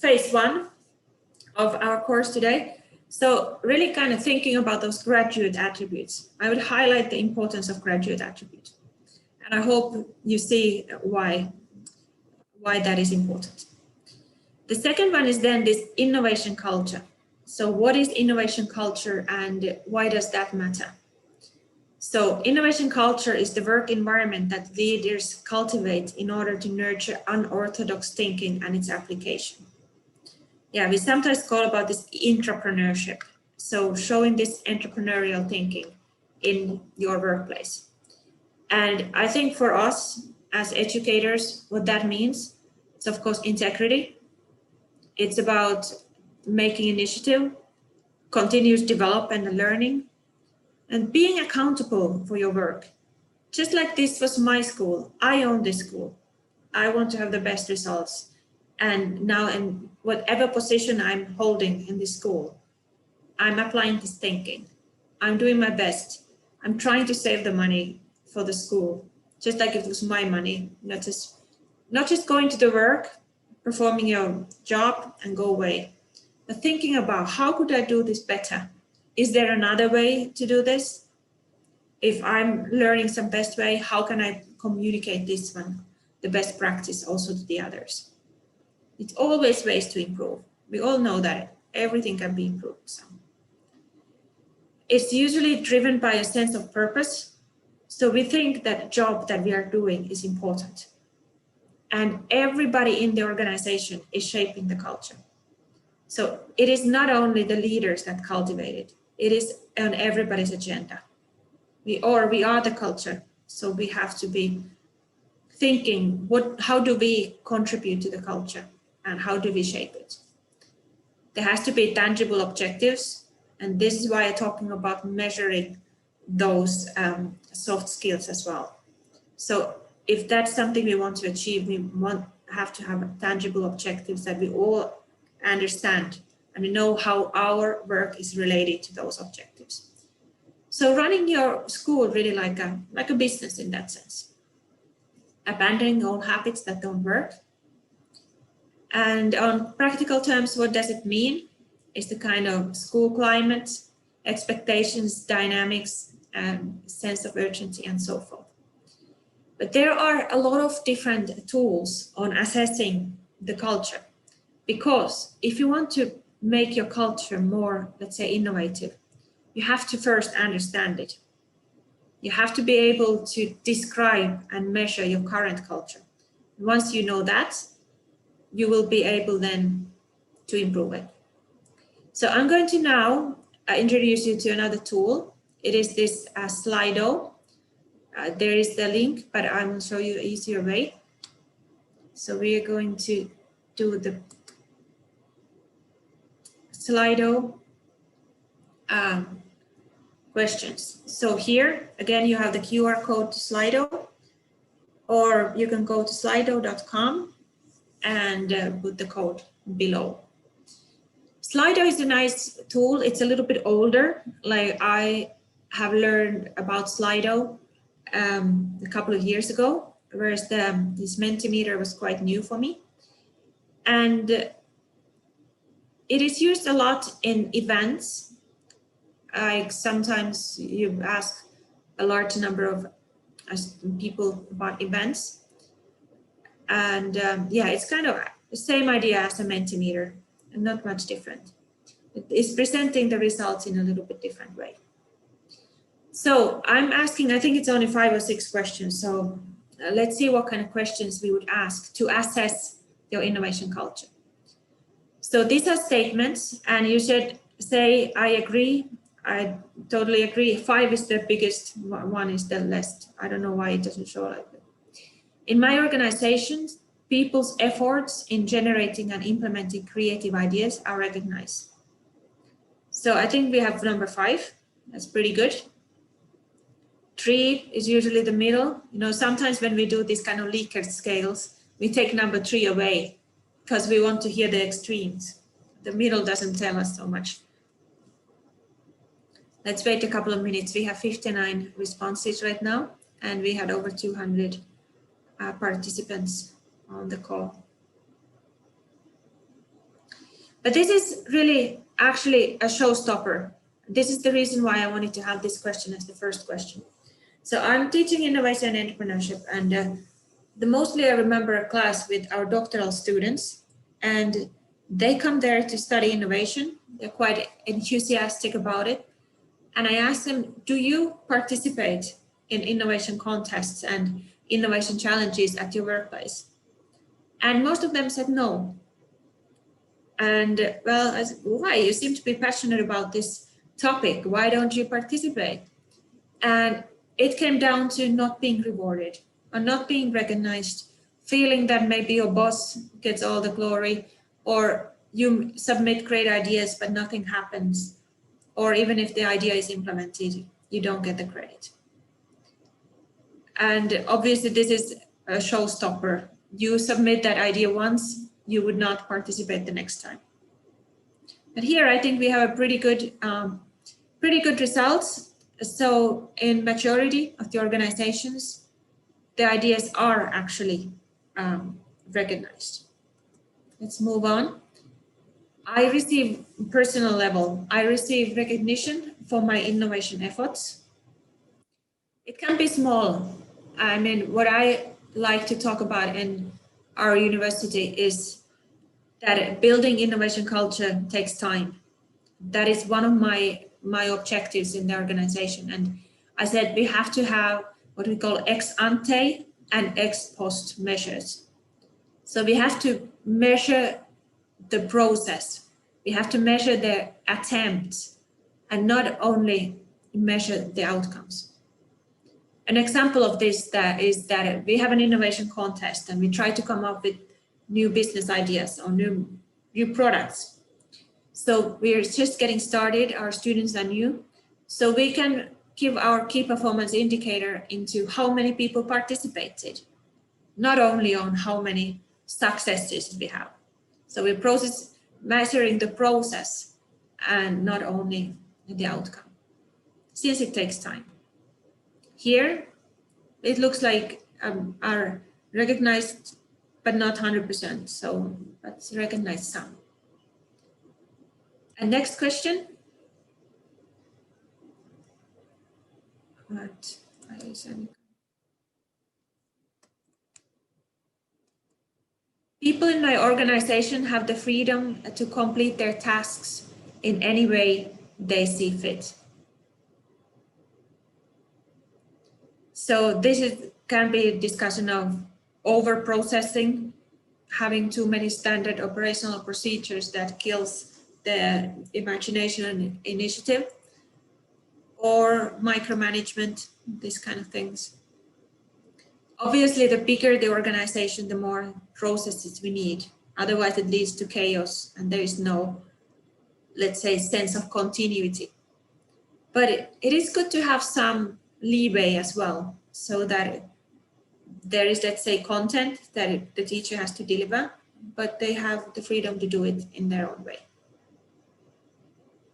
phase one of our course today. So really kind of thinking about those graduate attributes. I would highlight the importance of graduate attributes. And I hope you see why that is important. The second one is then this innovation culture. So what is innovation culture and why does that matter? So innovation culture is the work environment that leaders cultivate in order to nurture unorthodox thinking and its application. Yeah, we sometimes call about this entrepreneurship. So showing this entrepreneurial thinking in your workplace. And I think for us as educators, what that means, it's of course integrity. It's about making initiative, continuous development and learning, and being accountable for your work. Just like this was my school, I own this school. I want to have the best results. And now in whatever position I'm holding in this school, I'm applying this thinking. I'm doing my best. I'm trying to save the money for the school, just like it was my money, not just going to the work, performing your job and go away, but thinking about how could I do this better? Is there another way to do this? If I'm learning some best way, how can I communicate this one, the best practice also to the others? It's always ways to improve. We all know that everything can be improved. So it's usually driven by a sense of purpose. So we think that job that we are doing is important. And everybody in the organization is shaping the culture. So it is not only the leaders that cultivate it, it is on everybody's agenda. We are the culture. So we have to be thinking, how do we contribute to the culture and how do we shape it? There has to be tangible objectives. And this is why I'm talking about measuring those soft skills as well. So if that's something we want to achieve, we have to have tangible objectives that we all understand and we know how our work is related to those objectives. So running your school really like a business in that sense. Abandoning old habits that don't work. And on practical terms, what does it mean? It's the kind of school climate, expectations, dynamics, and sense of urgency, and so forth. But there are a lot of different tools on assessing the culture, because if you want to make your culture more, let's say, innovative, you have to first understand it. You have to be able to describe and measure your current culture. Once you know that, you will be able then to improve it. So I'm going to now introduce you to another tool. It is this Slido. There is the link, but I will show you an easier way. So we are going to do the Slido questions. So here, again, you have the QR code to Slido, or you can go to slido.com and put the code below. Slido is a nice tool. It's a little bit older. Like I have learned about Slido a couple of years ago, whereas this Mentimeter was quite new for me. And it is used a lot in events. Like sometimes you ask a large number of people about events. And yeah, it's kind of the same idea as a Mentimeter, and not much different. It's presenting the results in a little bit different way. So I'm asking, I think it's only 5 or 6 questions. So let's see what kind of questions we would ask to assess your innovation culture. So these are statements, and you should say, I agree, I totally agree. 5 is the biggest, 1 is the least. I don't know why it doesn't show like that. In my organization, people's efforts in generating and implementing creative ideas are recognized. So I think we have number 5. That's pretty good. 3 is usually the middle. You know, sometimes when we do these kind of Likert scales, we take number 3 away because we want to hear the extremes. The middle doesn't tell us so much. Let's wait a couple of minutes. We have 59 responses right now, and we had over 200 participants on the call. But this is really actually a showstopper. This is the reason why I wanted to have this question as the first question. So I'm teaching innovation and entrepreneurship, and mostly I remember a class with our doctoral students, and they come there to study innovation. They're quite enthusiastic about it. And I asked them, do you participate in innovation contests and innovation challenges at your workplace? And most of them said no. And well, I said, why? You seem to be passionate about this topic. Why don't you participate? And it came down to not being rewarded or not being recognized, feeling that maybe your boss gets all the glory, or you submit great ideas, but nothing happens. Or even if the idea is implemented, you don't get the credit. And obviously this is a showstopper. You submit that idea once, you would not participate the next time. But here I think we have a pretty good results. So in majority of the organizations, the ideas are actually recognized. Let's move on. I receive personal level. I receive recognition for my innovation efforts. It can be small. I mean, what I like to talk about in our university is that building innovation culture takes time. That is one of my objectives in the organization. And I said we have to have what we call ex ante and ex post measures. So we have to measure the process. We have to measure the attempts and not only measure the outcomes. An example of this is that we have an innovation contest and we try to come up with new business ideas or new products. So we're just getting started, our students are new. So we can give our key performance indicator into how many people participated, not only on how many successes we have. So we're measuring the process and not only the outcome. since it takes time. Here, it looks like are recognized, but not 100%. So let's recognize some. And next question. What is any? People in my organization have the freedom to complete their tasks in any way they see fit. So this can be a discussion of over-processing, having too many standard operational procedures that kills the imagination and initiative, or micromanagement, these kind of things. Obviously, the bigger the organization, the more processes we need. Otherwise, it leads to chaos and there is no, let's say, sense of continuity. But it is good to have some leeway as well, so that there is, let's say, content that the teacher has to deliver, but they have the freedom to do it in their own way.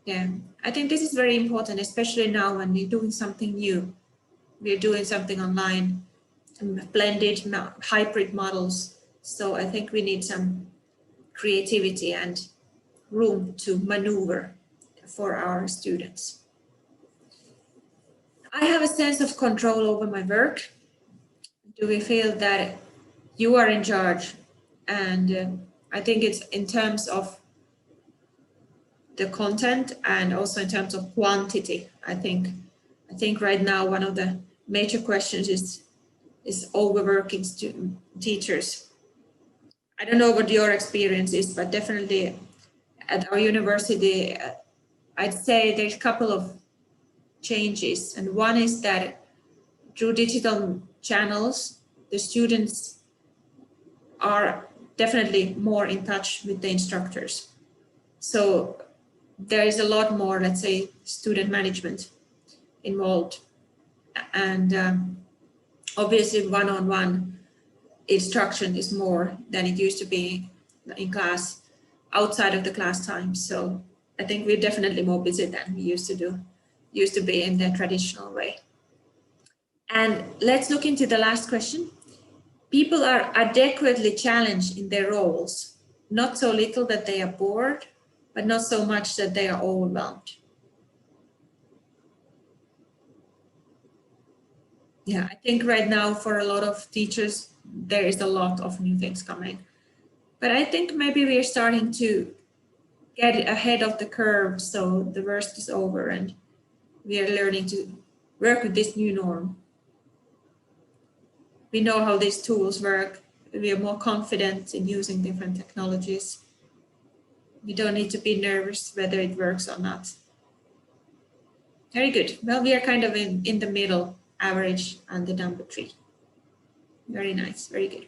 Yeah, I think this is very important, especially now when we're doing something new. We're doing something online, blended hybrid models. So I think we need some creativity and room to maneuver for our students. I have a sense of control over my work. Do we feel that you are in charge? And I think it's in terms of the content and also in terms of quantity. I think right now one of the major questions is overworking teachers. I don't know what your experience is, but definitely at our university, I'd say there's a couple of changes. And one is that through digital channels, the students are definitely more in touch with the instructors. So there is a lot more, let's say, student management involved. And obviously one-on-one instruction is more than it used to be in class, outside of the class time. So I think we're definitely more busy than we used to be in the traditional way. And let's look into the last question. People are adequately challenged in their roles, not so little that they are bored, but not so much that they are overwhelmed. Yeah, I think right now for a lot of teachers, there is a lot of new things coming. But I think maybe we are starting to get ahead of the curve, so the worst is over and we are learning to work with this new norm. We know how these tools work. We are more confident in using different technologies. We don't need to be nervous whether it works or not. Very good. Well, we are kind of in the middle, average, and the number 3. Very nice, very good.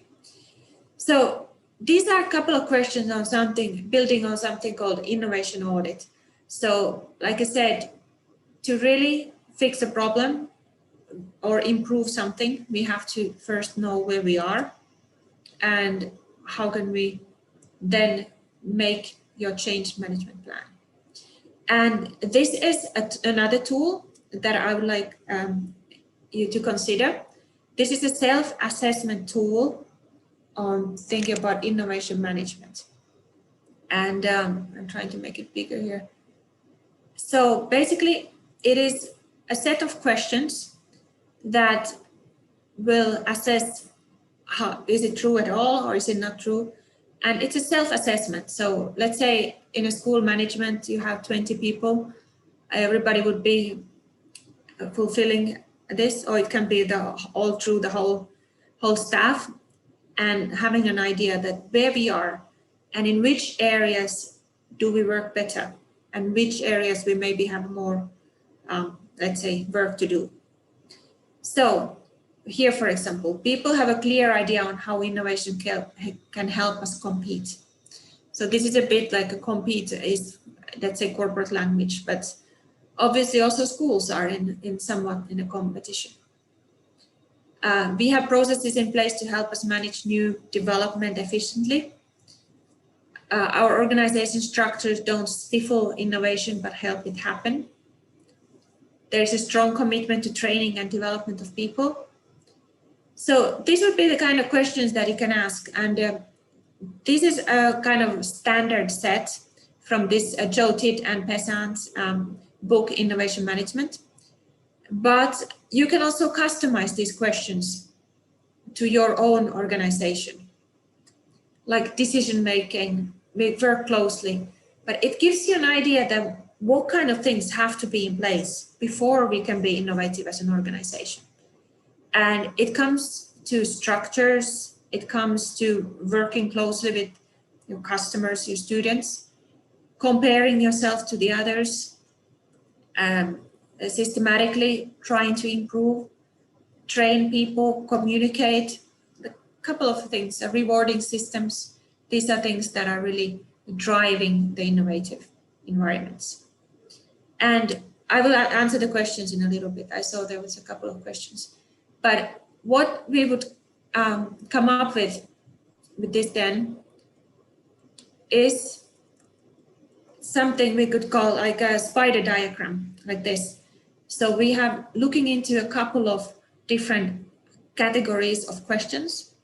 So these are a couple of questions on something, building on something called innovation audit. So like I said, to really fix a problem or improve something, we have to first know where we are and how can we then make your change management plan. And this is another tool that I would like you to consider. This is a self-assessment tool on thinking about innovation management. And I'm trying to make it bigger here. So basically, it is a set of questions that will assess how is it true at all or is it not true. And it's a self-assessment. So let's say in a school management, you have 20 people. Everybody would be fulfilling this, or it can be all through the whole staff, and having an idea that where we are and in which areas do we work better and which areas we maybe have more, let's say, work to do. So here, for example, people have a clear idea on how innovation can help us compete. So this is a bit like a compete is, let's say, corporate language, but obviously also schools are in somewhat in a competition. We have processes in place to help us manage new development efficiently. Our organization structures don't stifle innovation, but help it happen. There is a strong commitment to training and development of people. So these would be the kind of questions that you can ask. And this is a kind of standard set from this Joe Tidd and Pesant's book, Innovation Management. But you can also customize these questions to your own organization, like decision making, we work closely. But it gives you an idea that what kind of things have to be in place before we can be innovative as an organization. And it comes to structures, it comes to working closely with your customers, your students, comparing yourself to the others, systematically trying to improve, train people, communicate, a couple of things, rewarding systems. These are things that are really driving the innovative environments. And I will answer the questions in a little bit. I saw there was a couple of questions. But what we would come up with this then is something we could call like a spider diagram, like this. So we have looking into a couple of different categories of questions.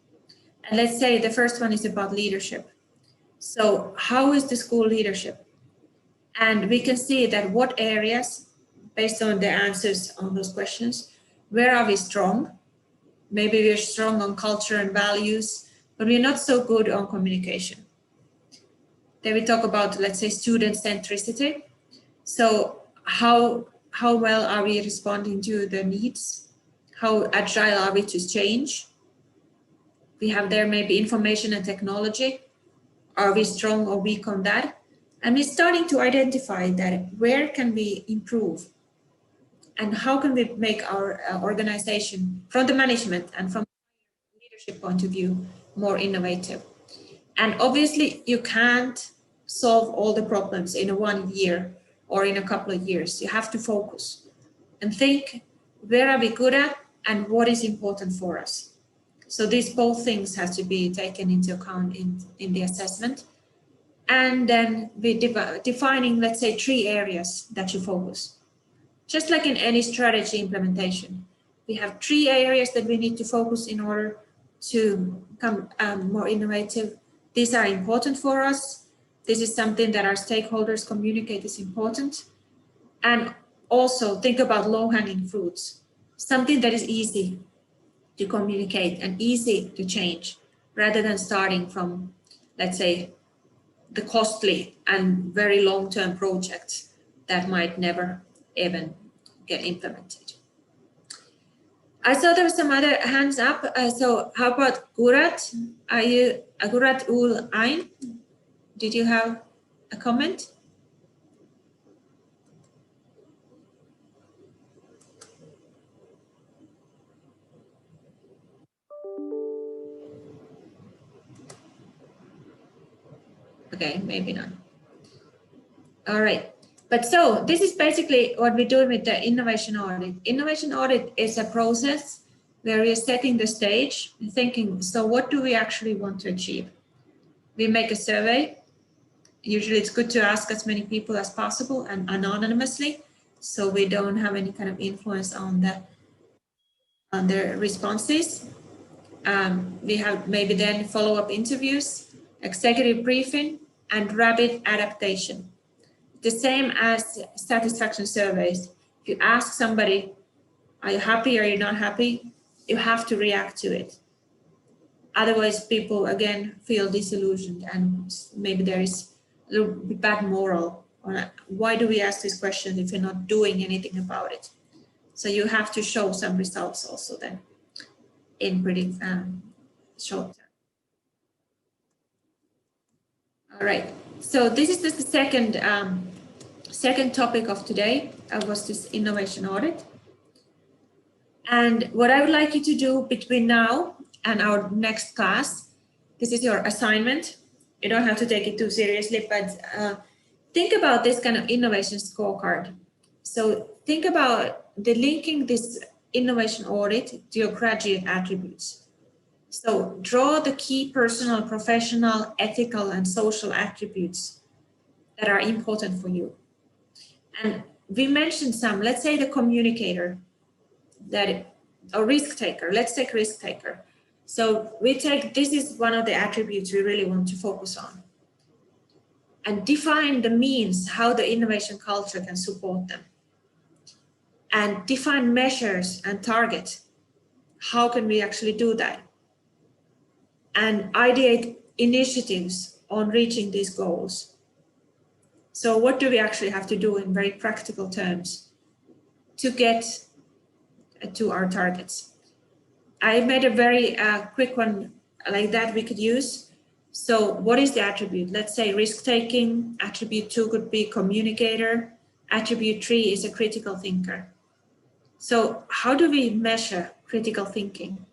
And let's say the first one is about leadership. So how is the school leadership? And we can see that what areas, based on the answers on those questions, where are we strong? Maybe we're strong on culture and values, but we're not so good on communication. Then we talk about, let's say, student centricity. So how well are we responding to the needs? How agile are we to change? We have there maybe information and technology. Are we strong or weak on that? And we're starting to identify that where can we improve and how can we make our organization from the management and from leadership point of view more innovative. And obviously you can't solve all the problems in 1 year or in a couple of years. You have to focus and think, where are we good at and what is important for us? So these both things have to be taken into account in the assessment. And then we defining, let's say, 3 areas that you focus. Just like in any strategy implementation, we have 3 areas that we need to focus in order to become more innovative. These are important for us. This is something that our stakeholders communicate is important. And also think about low-hanging fruits, something that is easy to communicate and easy to change, rather than starting from, let's say, the costly and very long-term projects that might never even get implemented. I saw there were some other hands up. So how about Gurat? Are you Gurat Ul Ain? Did you have a comment? Okay, maybe not. All right. But so this is basically what we do with the innovation audit. Innovation audit is a process where we are setting the stage, thinking, so what do we actually want to achieve? We make a survey. Usually it's good to ask as many people as possible and anonymously, so we don't have any kind of influence on the responses. We have maybe then follow-up interviews, executive briefing, and rapid adaptation. The same as satisfaction surveys. If you ask somebody, are you happy or are you not happy? You have to react to it. Otherwise, people again feel disillusioned and maybe there is a little bit bad moral. Why do we ask these questions if you're not doing anything about it? So you have to show some results also then in pretty short term. All right, so this is just the second topic of today was this innovation audit. And what I would like you to do between now and our next class, this is your assignment. You don't have to take it too seriously, but think about this kind of innovation scorecard. So think about linking this innovation audit to your graduate attributes. So draw the key personal, professional, ethical, and social attributes that are important for you. And we mentioned some, let's say the communicator, a risk taker, let's take risk taker. So this is one of the attributes we really want to focus on, and define the means how the innovation culture can support them, and define measures and targets. How can we actually do that? And ideate initiatives on reaching these goals. So what do we actually have to do in very practical terms to get to our targets? I made a very quick one like that we could use. So what is the attribute? Let's say risk-taking. Attribute 2 could be communicator. Attribute 3 is a critical thinker. So how do we measure critical thinking?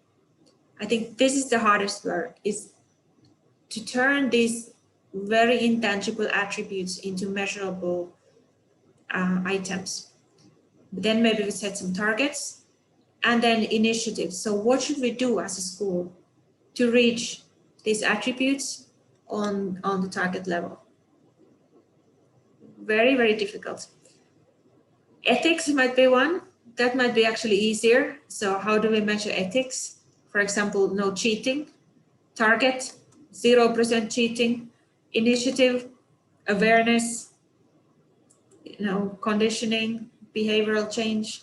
I think this is the hardest work, is to turn these very intangible attributes into measurable items. Then maybe we set some targets and then initiatives. So what should we do as a school to reach these attributes on the target level? Very, very difficult. Ethics might be one. That might be actually easier. So how do we measure ethics? For example, no cheating. Target, 0% cheating. Initiative, awareness, conditioning, behavioral change,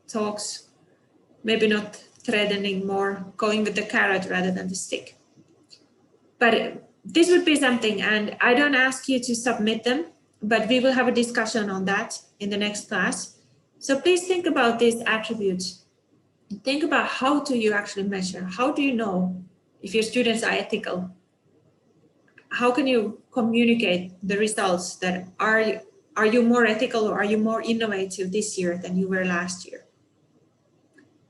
talks, maybe not threatening, more going with the carrot rather than the stick. But this would be something, and I don't ask you to submit them, but we will have a discussion on that in the next class. So please think about these attributes. Think about how do you actually measure? How do you know if your students are ethical? How can you communicate the results that are you more ethical or are you more innovative this year than you were last year?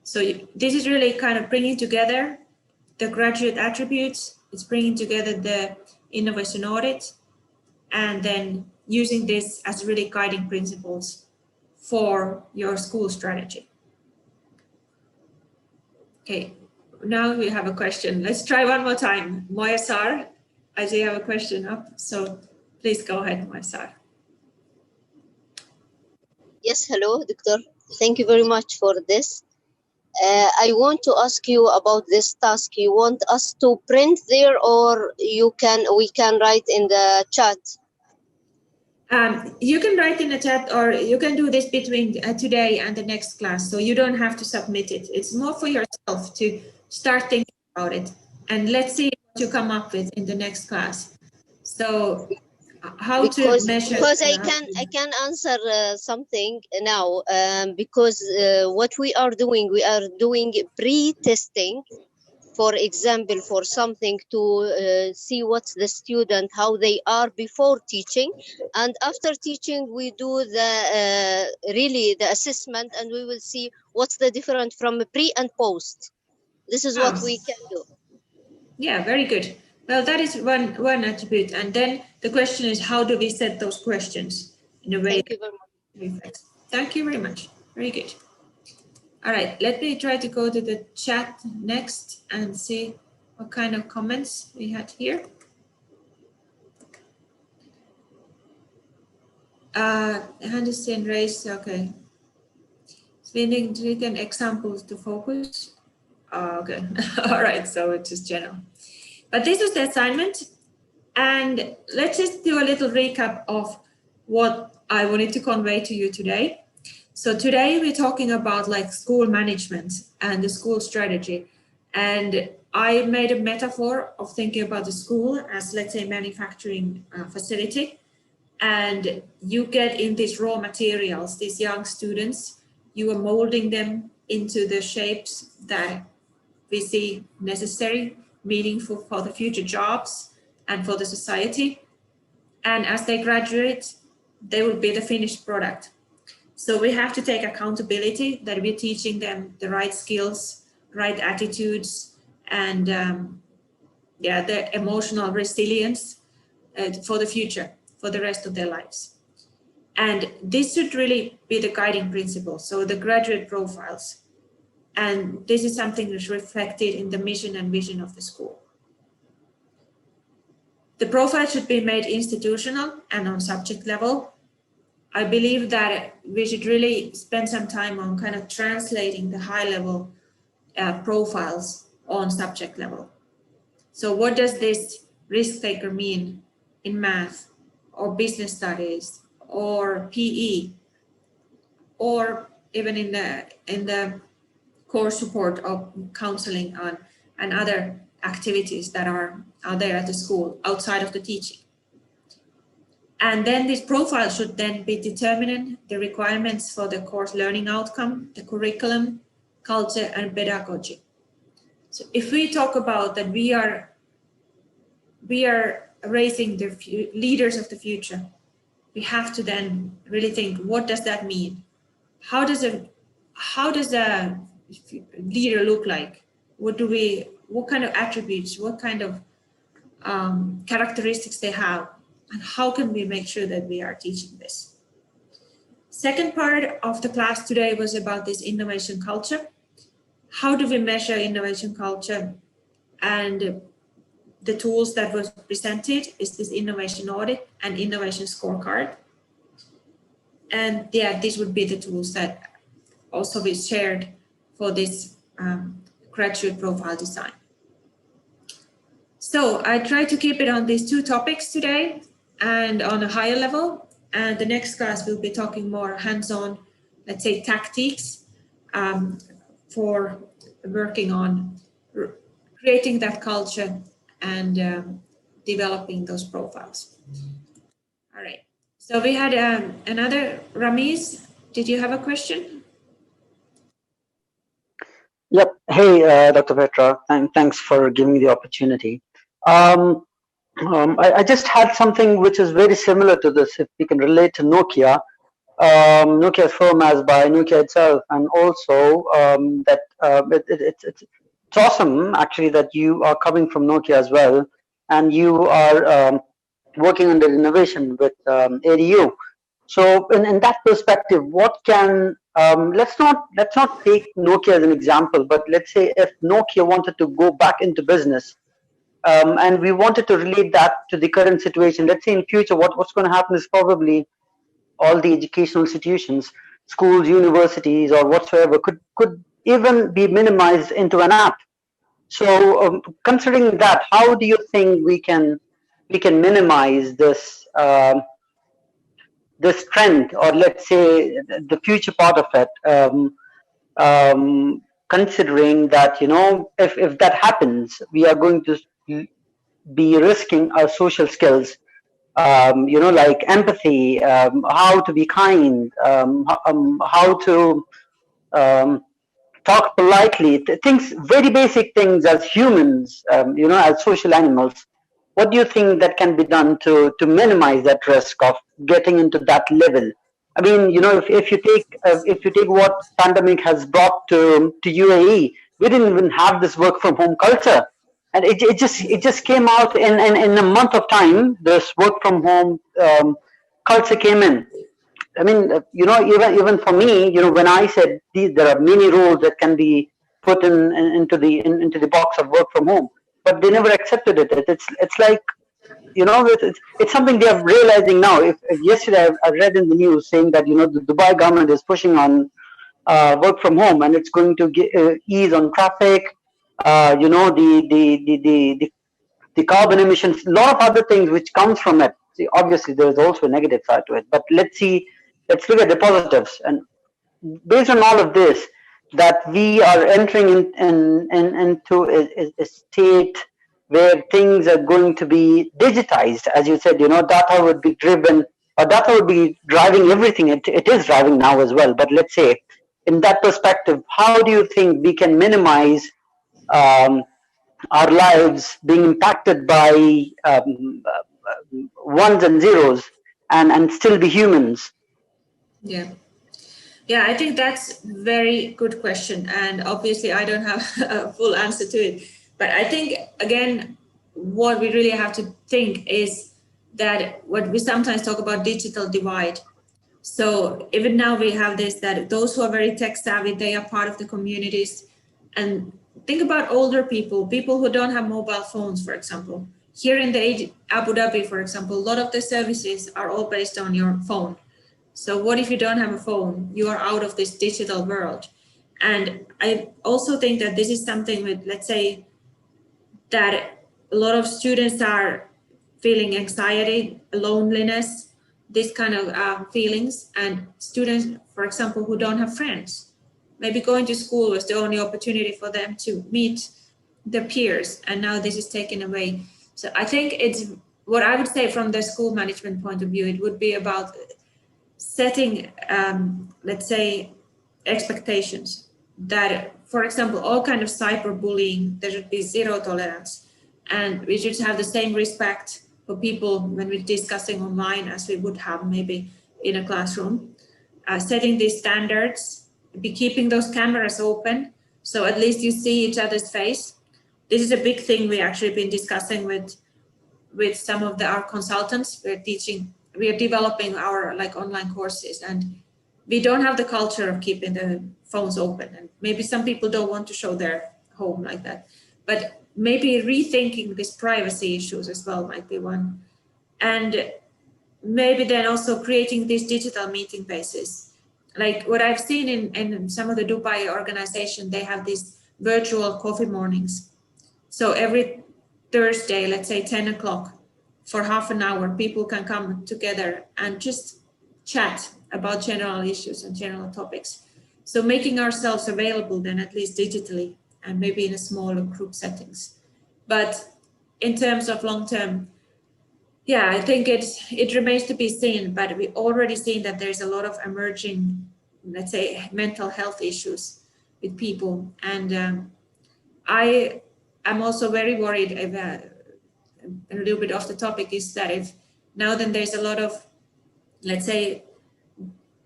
So this is really kind of bringing together the graduate attributes. It's bringing together the innovation audit, and then using this as really guiding principles for your school strategy. Okay, now we have a question. Let's try one more time. Moyasar, I see you have a question up, so please go ahead, Moyasar. Yes, hello, Doctor. Thank you very much for this. I want to ask you about this task. You want us to print there, or we can write in the chat? You can write in the chat, or you can do this between today and the next class, so you don't have to submit it. It's more for yourself to start thinking about it, and let's see what you come up with in the next class. So to measure? Because I can answer something now, because what we are doing pre-testing, for example, for something to see what's the student, how they are before teaching, and after teaching we do the assessment, and we will see what's the difference from pre and post. This is what we can do. Yeah, very good. Well, that is one attribute, and then the question is, how do we set those questions in a way? Thank you very much. Thank you very much. Very good. All right, let me try to go to the chat next and see what kind of comments we had here. Hand is still raised. Okay. Written examples to focus. Okay. All right. So it's just general. But this is the assignment. And let's just do a little recap of what I wanted to convey to you today. So today we're talking about like school management and the school strategy. And I made a metaphor of thinking about the school as, let's say, manufacturing facility. And you get in these raw materials, these young students, you are molding them into the shapes that we see necessary, meaningful for the future jobs and for the society. And as they graduate, they will be the finished product. So we have to take accountability that we're teaching them the right skills, right attitudes, and the emotional resilience for the future, for the rest of their lives. And this should really be the guiding principle. So the graduate profiles. And this is something that's reflected in the mission and vision of the school. The profile should be made institutional and on subject level. I believe that we should really spend some time on kind of translating the high level profiles on subject level. So what does this risk taker mean in math or business studies or PE, or even in the core support of counseling and other activities that are there at the school outside of the teaching. And then this profile should then be determining the requirements for the course learning outcome, the curriculum, culture, and pedagogy. So if we talk about that we are raising the leaders of the future, we have to then really think, what does that mean? How does a leader look like? What kind of attributes, what kind of characteristics they have, and how can we make sure that we are teaching this? Second part of the class today was about this innovation culture. How do we measure innovation culture? And the tools that was presented is this innovation audit and innovation scorecard. And yeah, these would be the tools that also be shared for this graduate profile design. So I try to keep it on these two topics today and on a higher level. And the next class will be talking more hands-on, let's say, tactics for working on creating that culture and developing those profiles. All right. So we had another, Ramiz, did you have a question? Yep. Hey, Dr. Petra, thanks for giving me the opportunity. I just had something which is very similar to this, if we can relate to Nokia. Nokia's firm as by Nokia itself, and also that it's awesome actually that you are coming from Nokia as well, and you are working under innovation with ADU. So in that perspective, what can let's not take Nokia as an example, but let's say if Nokia wanted to go back into business, and we wanted to relate that to the current situation. Let's say in future, what's going to happen is probably all the educational institutions, schools, universities, or whatsoever could even be minimized into an app. So considering that, how do you think we can minimize this this trend, or let's say the future part of it? Considering that, you know, if that happens, we are going to be risking our social skills, you know, like empathy, how to be kind, how to talk politely, things, very basic things as humans, you know, as social animals. What do you think that can be done to minimize that risk of getting into that level? I mean, you know, if you take what pandemic has brought to UAE, we didn't even have this work from home culture, and it just came out in a month of time. This work from home culture came in. I mean, you know, even for me, you know, when I said there are many roles that can be put into the box of work from home, but they never accepted it. It's like, you know, it's something they are realizing now. If yesterday I read in the news saying that, you know, the Dubai government is pushing on work from home, and it's going to ease on traffic, you know, the carbon emissions, a lot of other things which comes from it. See, obviously there is also a negative side to it, but let's look at the positives. And based on all of this, that we are entering into a state where things are going to be digitized. As you said, you know, data would be driven, or data would be driving everything. It is driving now as well. But let's say, in that perspective, how do you think we can minimize our lives being impacted by ones and zeros, and still be humans? Yeah, I think that's very good question. And obviously I don't have a full answer to it. But I think, again, what we really have to think is that what we sometimes talk about digital divide. So even now we have this, that those who are very tech savvy, they are part of the communities. And think about older people who don't have mobile phones, for example. Here in the Abu Dhabi, for example, a lot of the services are all based on your phone. So what if you don't have a phone? You are out of this digital world. And I also think that this is something with, let's say, that a lot of students are feeling anxiety, loneliness, this kind of feelings. And students, for example, who don't have friends, maybe going to school was the only opportunity for them to meet their peers. And now this is taken away. So I think it's what I would say from the school management point of view, it would be about setting, let's say, expectations that, for example, all kind of cyberbullying, there should be zero tolerance. And we should have the same respect for people when we're discussing online as we would have maybe in a classroom. Setting these standards, be keeping those cameras open, so at least you see each other's face. This is a big thing we actually been discussing with some of our consultants. We are developing our online courses, and we don't have the culture of keeping the phones open. And maybe some people don't want to show their home like that, but maybe rethinking these privacy issues as well might be one. And maybe then also creating these digital meeting bases. Like what I've seen in some of the Dubai organization, they have these virtual coffee mornings. So every Thursday, let's say 10 o'clock, for half an hour, people can come together and just chat about general issues and general topics. So making ourselves available then at least digitally and maybe in a smaller group settings. But in terms of long term, yeah, I think it remains to be seen, but we've already seen that there's a lot of emerging, let's say, mental health issues with people. And I am also very worried if, a little bit off the topic, is that if now then there's a lot of, let's say,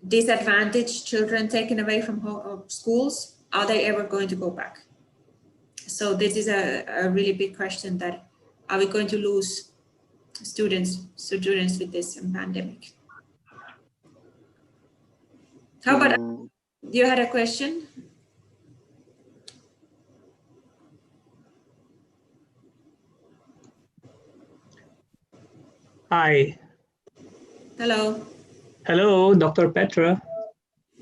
disadvantaged children taken away from schools, are they ever going to go back? So this is a really big question, that are we going to lose students with this pandemic? How about, you had a question? Hi. Hello. Hello, Dr. Petra.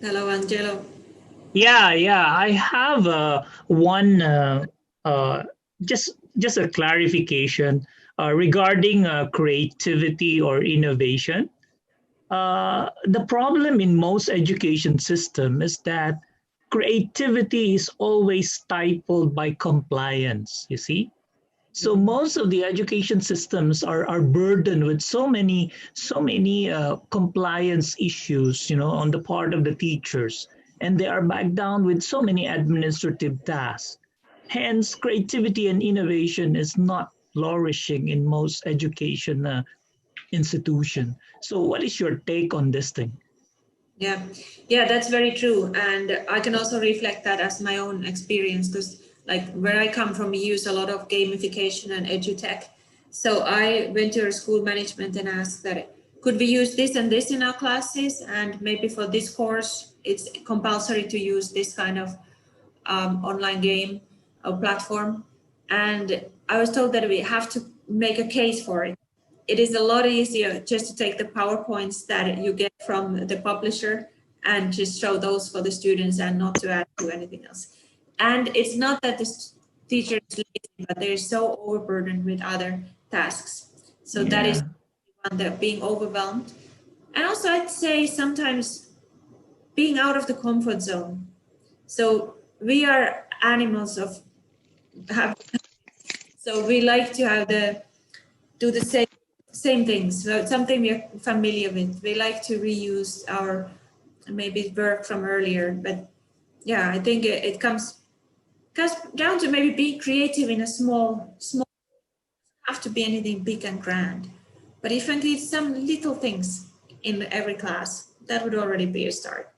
Hello, Angelo. Yeah, I have just a clarification regarding creativity or innovation. The problem in most education system is that creativity is always stifled by compliance, you see? So most of the education systems are burdened with so many compliance issues, on the part of the teachers, and they are backed down with so many administrative tasks. Hence, creativity and innovation is not flourishing in most education institution. So, what is your take on this thing? Yeah, that's very true, and I can also reflect that as my own experience, because like where I come from, we use a lot of gamification and edutech. So I went to our school management and asked that could we use this and this in our classes, and maybe for this course it's compulsory to use this kind of online game or platform. And I was told that we have to make a case for it. It is a lot easier just to take the PowerPoints that you get from the publisher and just show those for the students and not to add to anything else. And it's not that the teacher is lazy, but they're so overburdened with other tasks. So that is one, that being overwhelmed. And also I'd say sometimes being out of the comfort zone. So we are animals of so we like to do the same things. So something we're familiar with. We like to reuse our maybe work from earlier, but yeah, I think it comes down to maybe being creative in a small, have to be anything big and grand. But if I did some little things in every class, that would already be a start.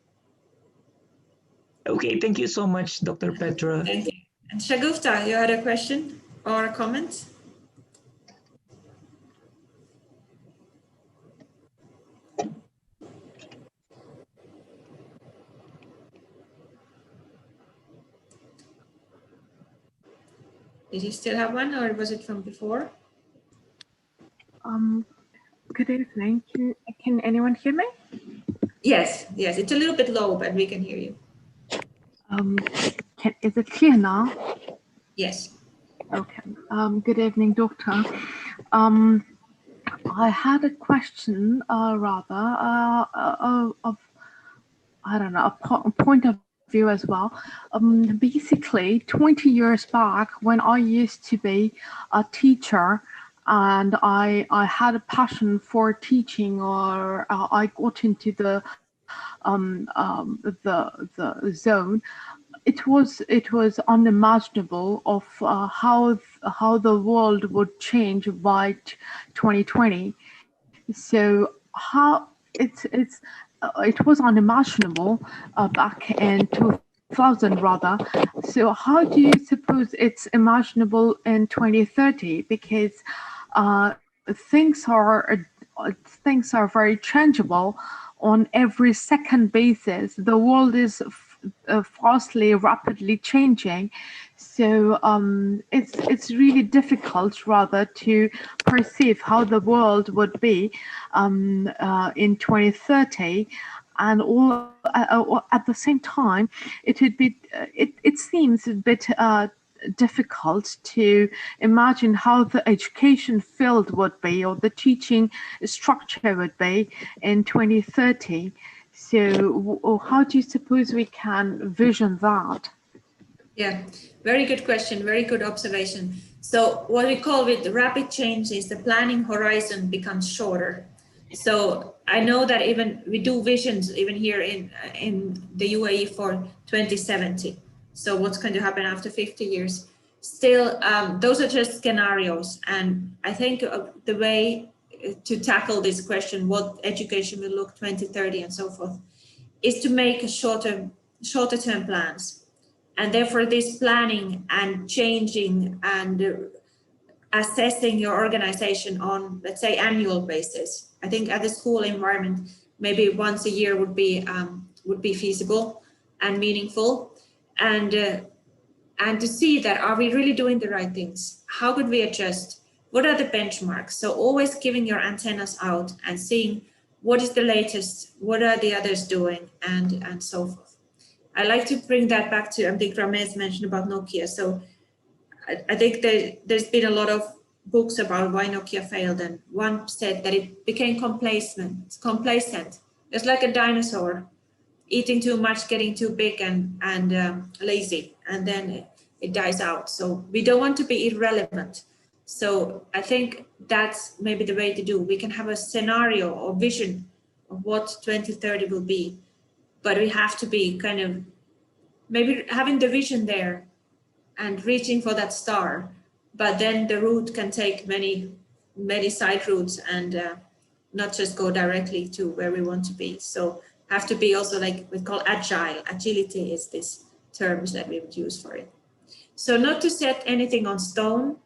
Okay, thank you so much, Dr. Petra. Thank you. And Shagufta, you had a question or a comment? Did you still have one, or was it from before? Good evening. Can anyone hear me? Yes, yes, it's a little bit low, but we can hear you. Is it clear now? Yes. Okay. Good evening, Doctor. I had a question, of I don't know, a point of view as well. Basically, 20 years back, when I used to be a teacher, and I had a passion for teaching, or I got into the zone. It was unimaginable of how the world would change by 2020. So how it was unimaginable back in 2000 rather. So how do you suppose it's imaginable in 2030? Because uh, things are very changeable on every second basis. The world is fastly, rapidly changing. So it's really difficult, rather, to perceive how the world would be in 2030, and all at the same time, it would be. It seems a bit difficult to imagine how the education field would be, or the teaching structure would be in 2030. So how do you suppose we can vision that? Yeah, very good question, very good observation. So what we call with rapid change is the planning horizon becomes shorter. So I know that even we do visions even here in the UAE for 2070. So what's going to happen after 50 years? Still, those are just scenarios. And I think the way to tackle this question, what education will look 2030 and so forth, is to make shorter term plans. And therefore, this planning and changing and assessing your organization on, let's say, annual basis. I think at the school environment, maybe once a year would be feasible and meaningful, and to see that, are we really doing the right things? How could we adjust? What are the benchmarks? So always giving your antennas out and seeing what is the latest, what are the others doing, and so forth. I like to bring that back to, I think Ramez mentioned about Nokia. So I think there's been a lot of books about why Nokia failed, and one said that it became complacent. It's like a dinosaur, eating too much, getting too big and lazy, and then it dies out. So we don't want to be irrelevant. So I think that's maybe the way to do. We can have a scenario or vision of what 2030 will be, but we have to be kind of maybe having the vision there and reaching for that star, but then the route can take many side routes and not just go directly to where we want to be. So have to be also, like we call agile. Agility is this terms that we would use for it. So not to set anything on stone,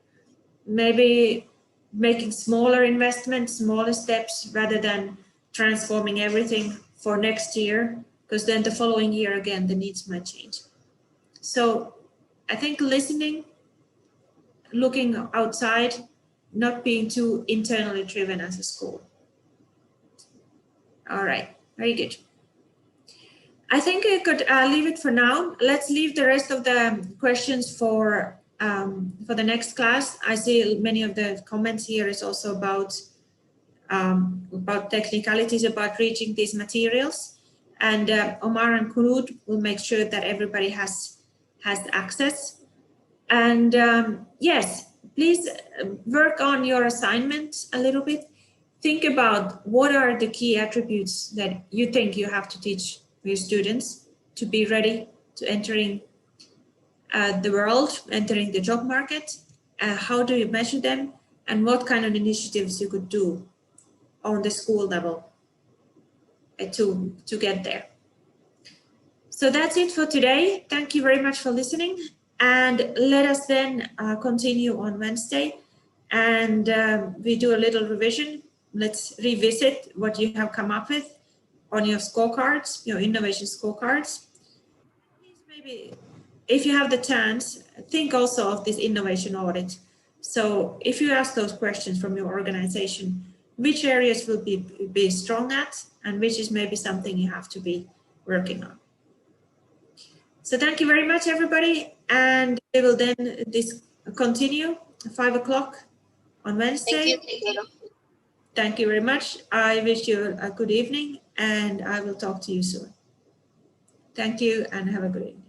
maybe making smaller investments, smaller steps, rather than transforming everything for next year, because then the following year again, the needs might change. So I think listening, looking outside, not being too internally driven as a school. All right, very good. I think I could leave it for now. Let's leave the rest of the questions for the next class. I see many of the comments here is also about technicalities about reaching these materials. And Omar and Kunud will make sure that everybody has access. And yes, please work on your assignment a little bit. Think about what are the key attributes that you think you have to teach your students to be ready to entering the world, entering the job market. How do you measure them, and what kind of initiatives you could do on the school level to get there. So that's it for today. Thank you very much for listening, and let us then continue on Wednesday, and we do a little revision. Let's revisit what you have come up with on your scorecards, your innovation scorecards. Please, maybe if you have the chance, think also of this innovation audit. So if you ask those questions from your organization, which areas will be strong at, and which is maybe something you have to be working on. So thank you very much, everybody. And we will then continue at 5 o'clock on Wednesday. Thank you very much. I wish you a good evening, and I will talk to you soon. Thank you and have a good evening.